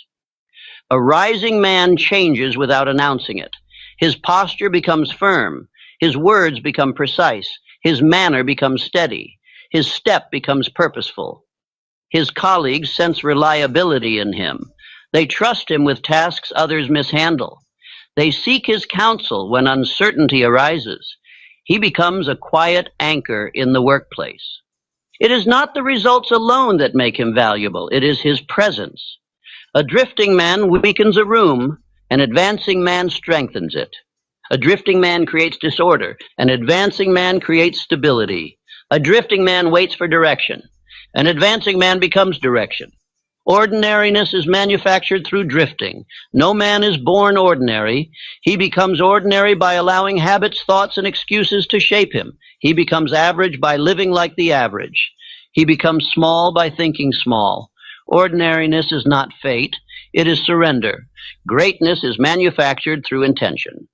S2: A rising man changes without announcing it. His posture becomes firm. His words become precise. His manner becomes steady. His step becomes purposeful. His colleagues sense reliability in him. They trust him with tasks others mishandle. They seek his counsel when uncertainty arises. He becomes a quiet anchor in the workplace. It is not the results alone that make him valuable. It is his presence. A drifting man weakens a room. An advancing man strengthens it. A drifting man creates disorder. An advancing man creates stability. A drifting man waits for direction. An advancing man becomes direction. Ordinariness is manufactured through drifting. No man is born ordinary. He becomes ordinary by allowing habits, thoughts, and excuses to shape him. He becomes average by living like the average. He becomes small by thinking small. Ordinariness is not fate. It is surrender. Greatness is manufactured through intention.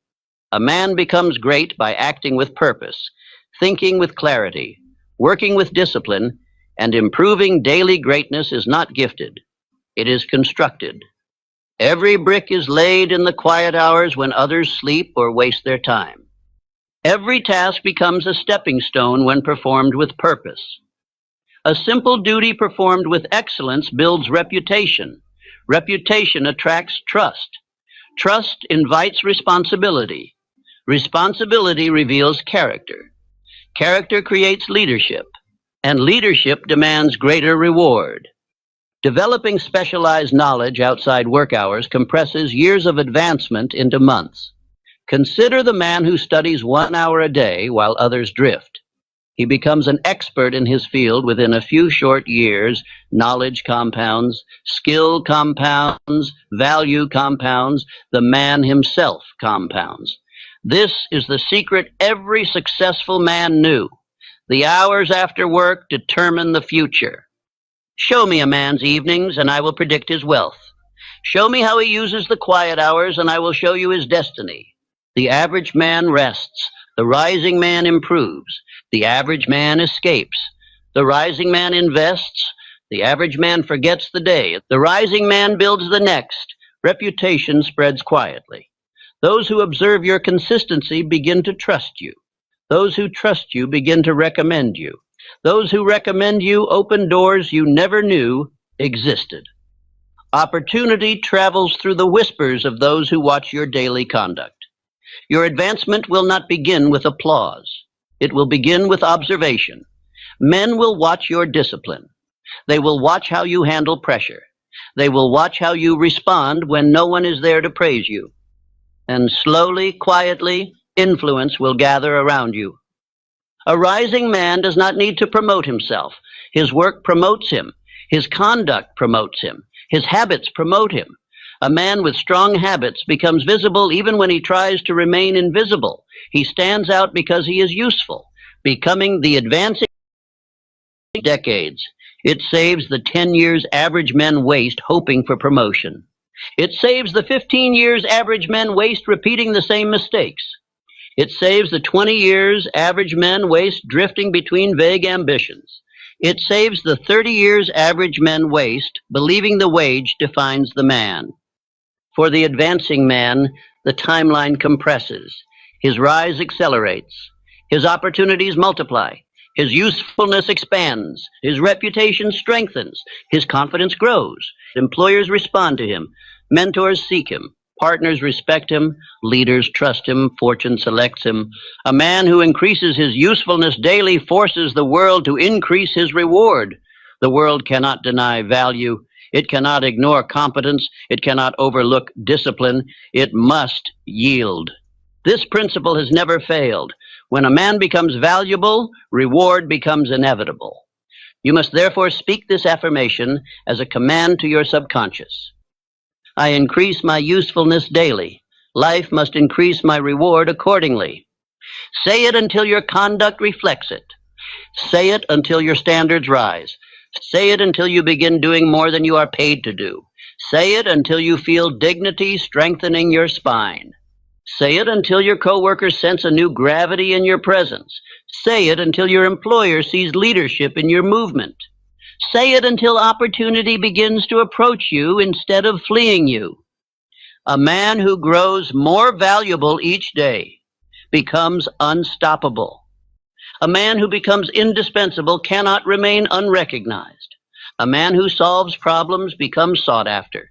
S2: A man becomes great by acting with purpose, thinking with clarity, working with discipline, and improving daily greatness is not gifted. It is constructed. Every brick is laid in the quiet hours when others sleep or waste their time. Every task becomes a stepping stone when performed with purpose. A simple duty performed with excellence builds reputation. Reputation attracts trust. Trust invites responsibility. Responsibility reveals character. Character creates leadership. And leadership demands greater reward. Developing specialized knowledge outside work hours compresses years of advancement into months. Consider the man who studies 1 hour a day while others drift. He becomes an expert in his field within a few short years. Knowledge compounds, skill compounds, value compounds, the man himself compounds. This is the secret every successful man knew. The hours after work determine the future. Show me a man's evenings, and I will predict his wealth. Show me how he uses the quiet hours, and I will show you his destiny. The average man rests. The rising man improves. The average man escapes. The rising man invests. The average man forgets the day. The rising man builds the next. Reputation spreads quietly. Those who observe your consistency begin to trust you. Those who trust you begin to recommend you. Those who recommend you open doors you never knew existed. Opportunity travels through the whispers of those who watch your daily conduct. Your advancement will not begin with applause. It will begin with observation. Men will watch your discipline. They will watch how you handle pressure. They will watch how you respond when no one is there to praise you. And slowly, quietly, influence will gather around you. A rising man does not need to promote himself. His work promotes him. His conduct promotes him. His habits promote him. A man with strong habits becomes visible even when he tries to remain invisible. He stands out because he is useful, becoming the advancing decades. It saves the 10 years average men waste hoping for promotion. It saves the 15 years average men waste repeating the same mistakes. It saves the 20 years average men waste drifting between vague ambitions. It saves the 30 years average men waste believing the wage defines the man. For the advancing man, the timeline compresses. His rise accelerates. His opportunities multiply. His usefulness expands. His reputation strengthens. His confidence grows. Employers respond to him. Mentors seek him. Partners respect him. Leaders trust him. Fortune selects him. A man who increases his usefulness daily forces the world to increase his reward. The world cannot deny value. It cannot ignore competence. It cannot overlook discipline. It must yield. This principle has never failed. When a man becomes valuable, reward becomes inevitable. You must therefore speak this affirmation as a command to your subconscious. I increase my usefulness daily. Life must increase my reward accordingly. Say it until your conduct reflects it. Say it until your standards rise. Say it until you begin doing more than you are paid to do. Say it until you feel dignity strengthening your spine. Say it until your coworkers sense a new gravity in your presence. Say it until your employer sees leadership in your movement. Say it until opportunity begins to approach you instead of fleeing you. A man who grows more valuable each day becomes unstoppable. A man who becomes indispensable cannot remain unrecognized. A man who solves problems becomes sought after.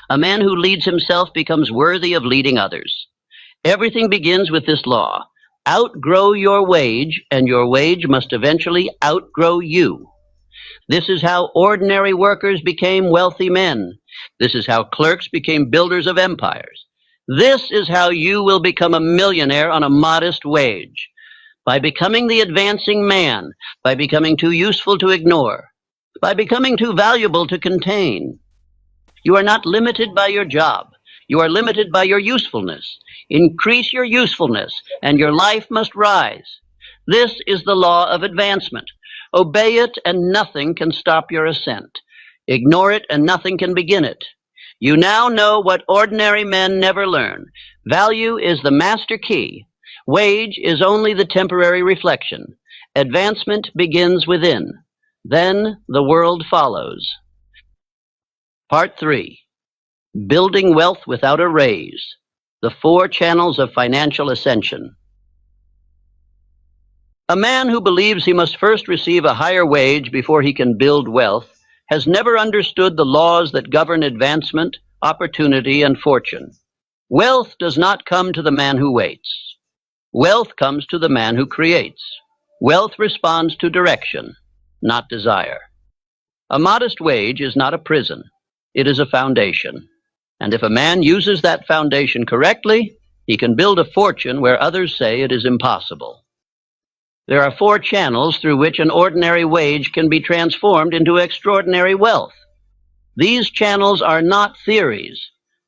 S2: A man who leads himself becomes worthy of leading others. Everything begins with this law. Outgrow your wage, and your wage must eventually outgrow you. This is how ordinary workers became wealthy men. This is how clerks became builders of empires. This is how you will become a millionaire on a modest wage. By becoming the advancing man, by becoming too useful to ignore, by becoming too valuable to contain. You are not limited by your job. You are limited by your usefulness. Increase your usefulness, and your life must rise. This is the law of advancement. Obey it, and nothing can stop your ascent. Ignore it, and nothing can begin it. You now know what ordinary men never learn. Value is the master key. Wage is only the temporary reflection. Advancement begins within. Then the world follows. Part 3. Building Wealth Without a Raise. The 4 Channels of Financial Ascension. A man who believes he must first receive a higher wage before he can build wealth has never understood the laws that govern advancement, opportunity, and fortune. Wealth does not come to the man who waits. Wealth comes to the man who creates. Wealth responds to direction, not desire. A modest wage is not a prison. It is a foundation. And if a man uses that foundation correctly, he can build a fortune where others say it is impossible. There are 4 channels through which an ordinary wage can be transformed into extraordinary wealth. These channels are not theories.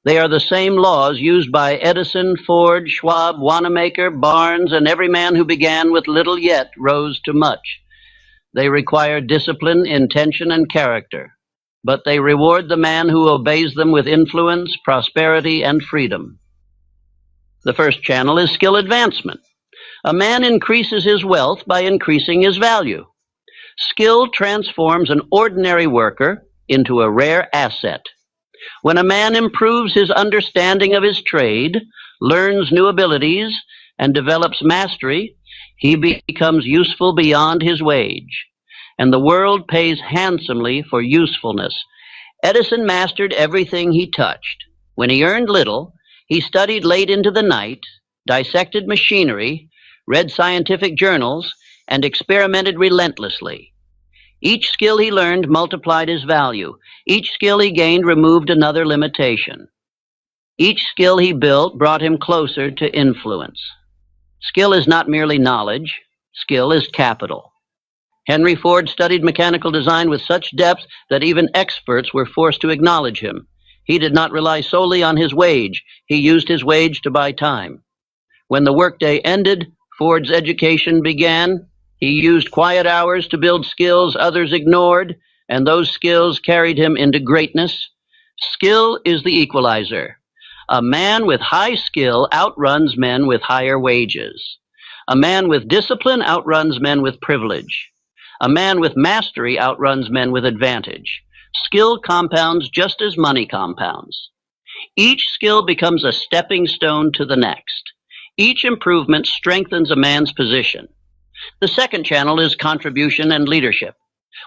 S2: They are the same laws used by Edison, Ford, Schwab, Wanamaker, Barnes, and every man who began with little yet rose to much. They require discipline, intention, and character, but they reward the man who obeys them with influence, prosperity, and freedom. The first channel is skill advancement. A man increases his wealth by increasing his value. Skill transforms an ordinary worker into a rare asset. When a man improves his understanding of his trade, learns new abilities, and develops mastery, he becomes useful beyond his wage, and the world pays handsomely for usefulness. Edison mastered everything he touched. When he earned little, he studied late into the night, dissected machinery, read scientific journals, and experimented relentlessly. Each skill he learned multiplied his value. Each skill he gained removed another limitation. Each skill he built brought him closer to influence. Skill is not merely knowledge. Skill is capital. Henry Ford studied mechanical design with such depth that even experts were forced to acknowledge him. He did not rely solely on his wage. He used his wage to buy time. When the workday ended, Ford's education began. He used quiet hours to build skills others ignored, and those skills carried him into greatness. Skill is the equalizer. A man with high skill outruns men with higher wages. A man with discipline outruns men with privilege. A man with mastery outruns men with advantage. Skill compounds just as money compounds. Each skill becomes a stepping stone to the next. Each improvement strengthens a man's position. The second channel is contribution and leadership.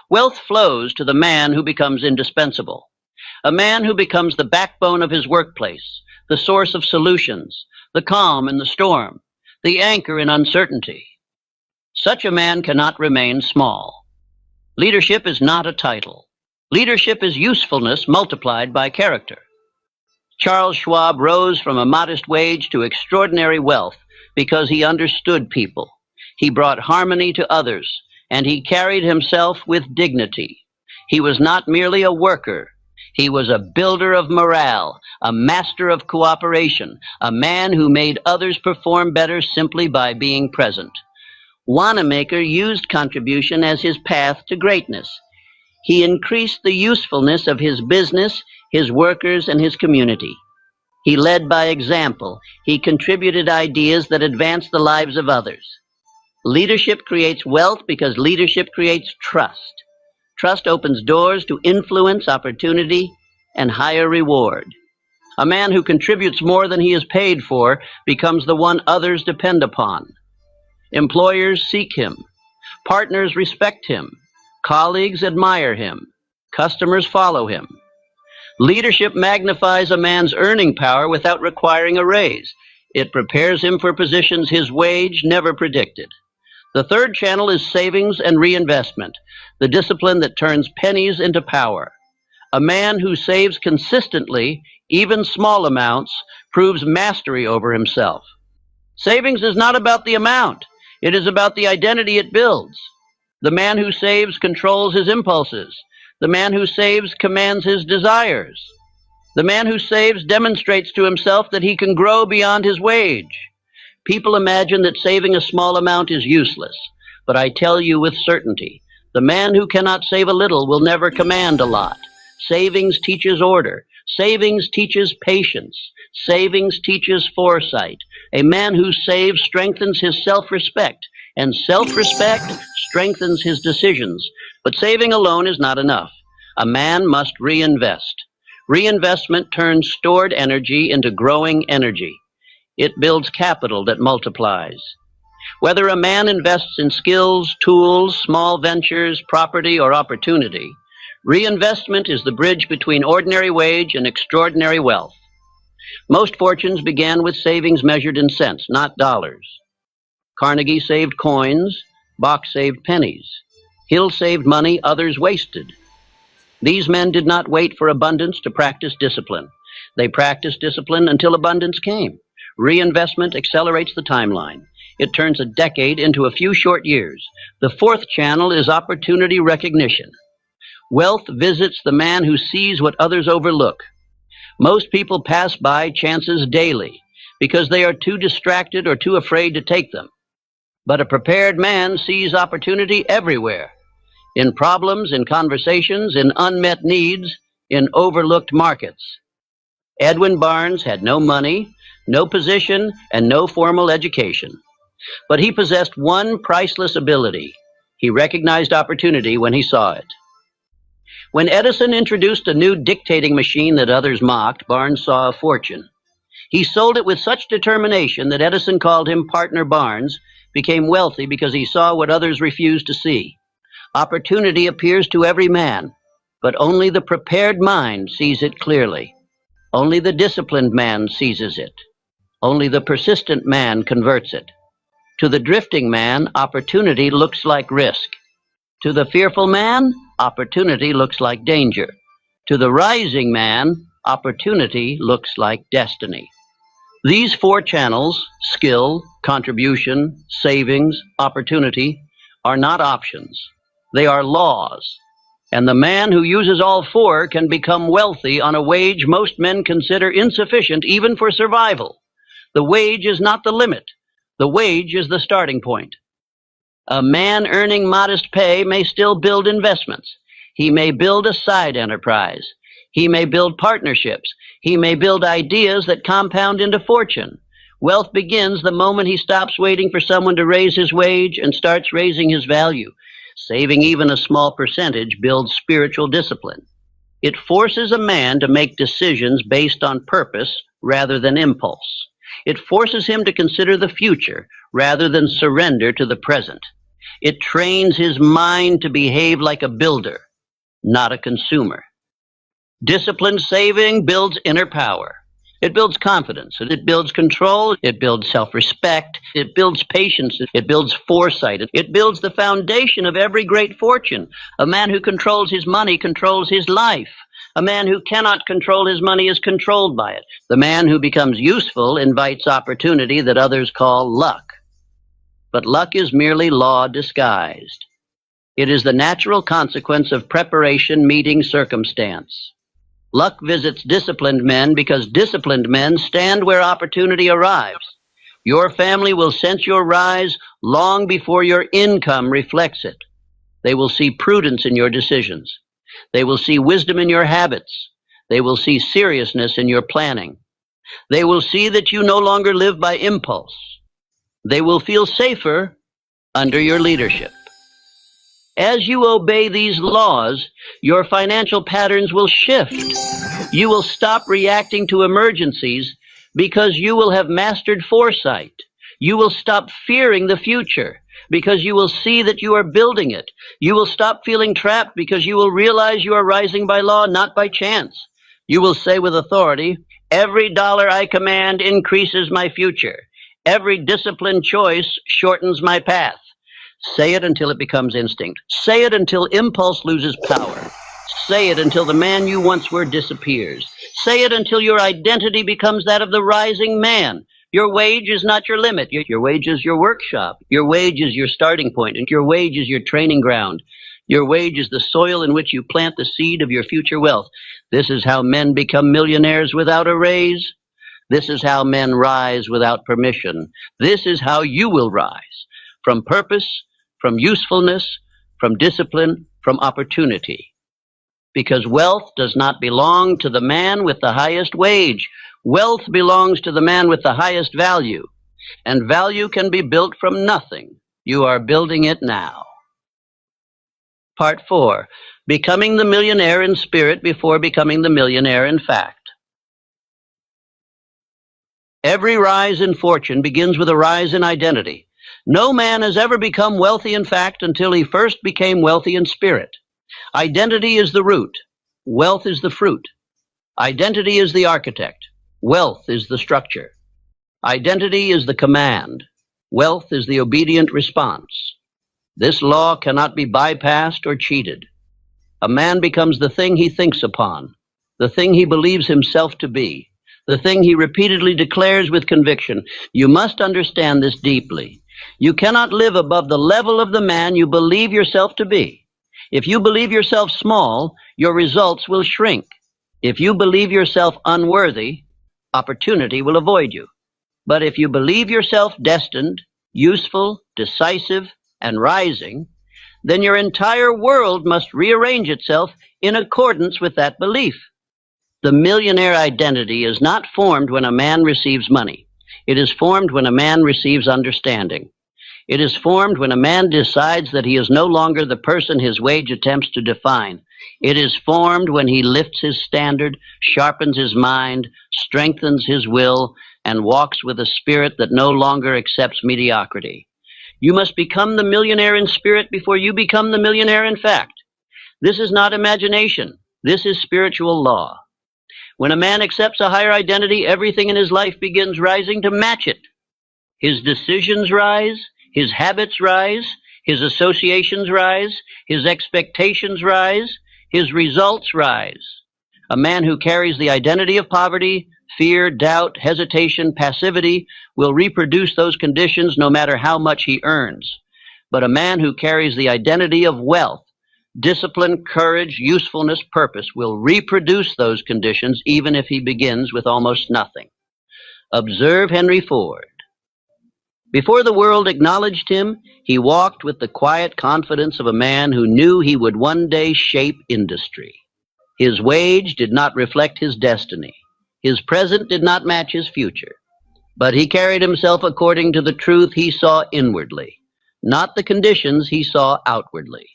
S2: Wealth flows to the man who becomes indispensable. A man who becomes the backbone of his workplace, the source of solutions, the calm in the storm, the anchor in uncertainty. Such a man cannot remain small. Leadership is not a title. Leadership is usefulness multiplied by character. Charles Schwab rose from a modest wage to extraordinary wealth because he understood people. He brought harmony to others, and he carried himself with dignity. He was not merely a worker. He was a builder of morale, a master of cooperation, a man who made others perform better simply by being present. Wanamaker used contribution as his path to greatness. He increased the usefulness of his business, his workers, and his community. He led by example. He contributed ideas that advanced the lives of others. Leadership creates wealth because leadership creates trust. Trust opens doors to influence, opportunity, and higher reward. A man who contributes more than he is paid for becomes the one others depend upon. Employers seek him. Partners respect him. Colleagues admire him. Customers follow him. Leadership magnifies a man's earning power without requiring a raise. It prepares him for positions his wage never predicted. The third channel is savings and reinvestment, the discipline that turns pennies into power. A man who saves consistently, even small amounts, proves mastery over himself. Savings is not about the amount. It is about the identity it builds. The man who saves controls his impulses. The man who saves commands his desires. The man who saves demonstrates to himself that he can grow beyond his wage. People imagine that saving a small amount is useless, but I tell you with certainty, the man who cannot save a little will never command a lot. Savings teaches order. Savings teaches patience. Savings teaches foresight. A man who saves strengthens his self-respect, and self-respect strengthens his decisions. But saving alone is not enough. A man must reinvest. Reinvestment turns stored energy into growing energy. It builds capital that multiplies. Whether a man invests in skills, tools, small ventures, property, or opportunity, reinvestment is the bridge between ordinary wage and extraordinary wealth. Most fortunes began with savings measured in cents, not dollars. Carnegie saved coins, Bach saved pennies. Hill saved money others wasted. These men did not wait for abundance to practice discipline. They practiced discipline until abundance came. Reinvestment accelerates the timeline. It turns a decade into a few short years. The fourth channel is opportunity recognition. Wealth visits the man who sees what others overlook. Most people pass by chances daily because they are too distracted or too afraid to take them. But a prepared man sees opportunity everywhere, in problems, in conversations, in unmet needs, in overlooked markets. Edwin Barnes had no money, no position, and no formal education. But he possessed one priceless ability. He recognized opportunity when he saw it. When Edison introduced a new dictating machine that others mocked, Barnes saw a fortune. He sold it with such determination that Edison called him Partner Barnes, became wealthy because he saw what others refused to see. Opportunity appears to every man, but only the prepared mind sees it clearly. Only the disciplined man seizes it. Only the persistent man converts it. To the drifting man, opportunity looks like risk. To the fearful man, opportunity looks like danger. To the rising man, opportunity looks like destiny. These four channels, skill, contribution, savings, opportunity, are not options. They are laws. And the man who uses all four can become wealthy on a wage most men consider insufficient even for survival. The wage is not the limit. The wage is the starting point. A man earning modest pay may still build investments. He may build a side enterprise. He may build partnerships. He may build ideas that compound into fortune. Wealth begins the moment he stops waiting for someone to raise his wage and starts raising his value. Saving even a small percentage builds spiritual discipline. It forces a man to make decisions based on purpose rather than impulse. It forces him to consider the future rather than surrender to the present. It trains his mind to behave like a builder, not a consumer. Disciplined saving builds inner power. It builds confidence. It builds control. It builds self-respect. It builds patience. It builds foresight. It builds the foundation of every great fortune. A man who controls his money controls his life. A man who cannot control his money is controlled by it. The man who becomes useful invites opportunity that others call luck. But luck is merely law disguised. It is the natural consequence of preparation meeting circumstance. Luck visits disciplined men because disciplined men stand where opportunity arrives. Your family will sense your rise long before your income reflects it. They will see prudence in your decisions. They will see wisdom in your habits. They will see seriousness in your planning. They will see that you no longer live by impulse. They will feel safer under your leadership. As you obey these laws, your financial patterns will shift. You will stop reacting to emergencies because you will have mastered foresight. You will stop fearing the future because you will see that you are building it. You will stop feeling trapped because you will realize you are rising by law, not by chance. You will say with authority, "Every dollar I command increases my future. Every disciplined choice shortens my path." Say it until it becomes instinct. Say it until impulse loses power. Say it until the man you once were disappears. Say it until your identity becomes that of the rising man. Your wage is not your limit. Your wage is your workshop. Your wage is your starting point, and your wage is your training ground. Your wage is the soil in which you plant the seed of your future wealth. This is how men become millionaires without a raise. This is how men rise without permission. This is how you will rise. From purpose, from usefulness, from discipline, from opportunity. Because wealth does not belong to the man with the highest wage. Wealth belongs to the man with the highest value. And value can be built from nothing. You are building it now. Part 4. Becoming the millionaire in spirit before becoming the millionaire in fact. Every rise in fortune begins with a rise in identity. No man has ever become wealthy in fact until he first became wealthy in spirit. Identity is the root. Wealth is the fruit. Identity is the architect. Wealth is the structure. Identity is the command. Wealth is the obedient response. This law cannot be bypassed or cheated. A man becomes the thing he thinks upon, the thing he believes himself to be, the thing he repeatedly declares with conviction. You must understand this deeply. You cannot live above the level of the man you believe yourself to be. If you believe yourself small, your results will shrink. If you believe yourself unworthy, opportunity will avoid you. But if you believe yourself destined, useful, decisive, and rising, then your entire world must rearrange itself in accordance with that belief. The millionaire identity is not formed when a man receives money. It is formed when a man receives understanding. It is formed when a man decides that he is no longer the person his wage attempts to define. It is formed when he lifts his standard, sharpens his mind, strengthens his will, and walks with a spirit that no longer accepts mediocrity. You must become the millionaire in spirit before you become the millionaire in fact. This is not imagination. This is spiritual law. When a man accepts a higher identity, everything in his life begins rising to match it. His decisions rise, his habits rise, his associations rise, his expectations rise, his results rise. A man who carries the identity of poverty, fear, doubt, hesitation, passivity will reproduce those conditions no matter how much he earns. But a man who carries the identity of wealth, discipline, courage, usefulness, purpose will reproduce those conditions even if he begins with almost nothing. Observe Henry Ford. Before the world acknowledged him, he walked with the quiet confidence of a man who knew he would one day shape industry. His wage did not reflect his destiny. His present did not match his future. But he carried himself according to the truth he saw inwardly, not the conditions he saw outwardly.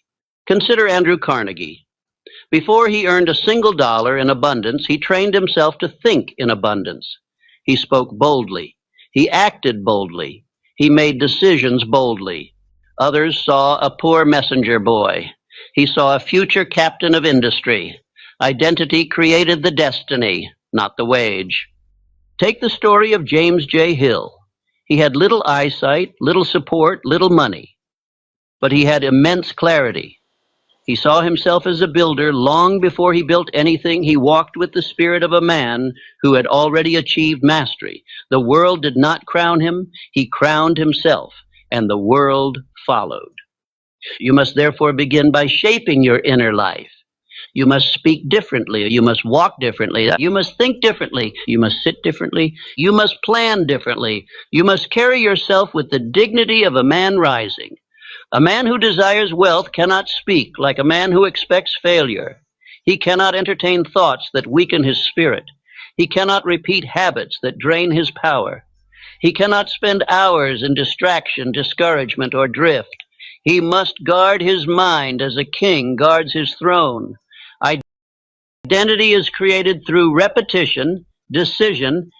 S2: Consider Andrew Carnegie. Before he earned a single dollar in abundance, he trained himself to think in abundance. He spoke boldly. He acted boldly. He made decisions boldly. Others saw a poor messenger boy. He saw a future captain of industry. Identity created the destiny, not the wage. Take the story of James J. Hill. He had little eyesight, little support, little money, but he had immense clarity. He saw himself as a builder long before he built anything. He walked with the spirit of a man who had already achieved mastery. The world did not crown him. He crowned himself, and the world followed. You must therefore begin by shaping your inner life. You must speak differently. You must walk differently. You must think differently. You must sit differently. You must plan differently. You must carry yourself with the dignity of a man rising. A man who desires wealth cannot speak like a man who expects failure. He cannot entertain thoughts that weaken his spirit. He cannot repeat habits that drain his power. He cannot spend hours in distraction, discouragement, or drift. He must guard his mind as a king guards his throne. Identity is created through repetition, decision,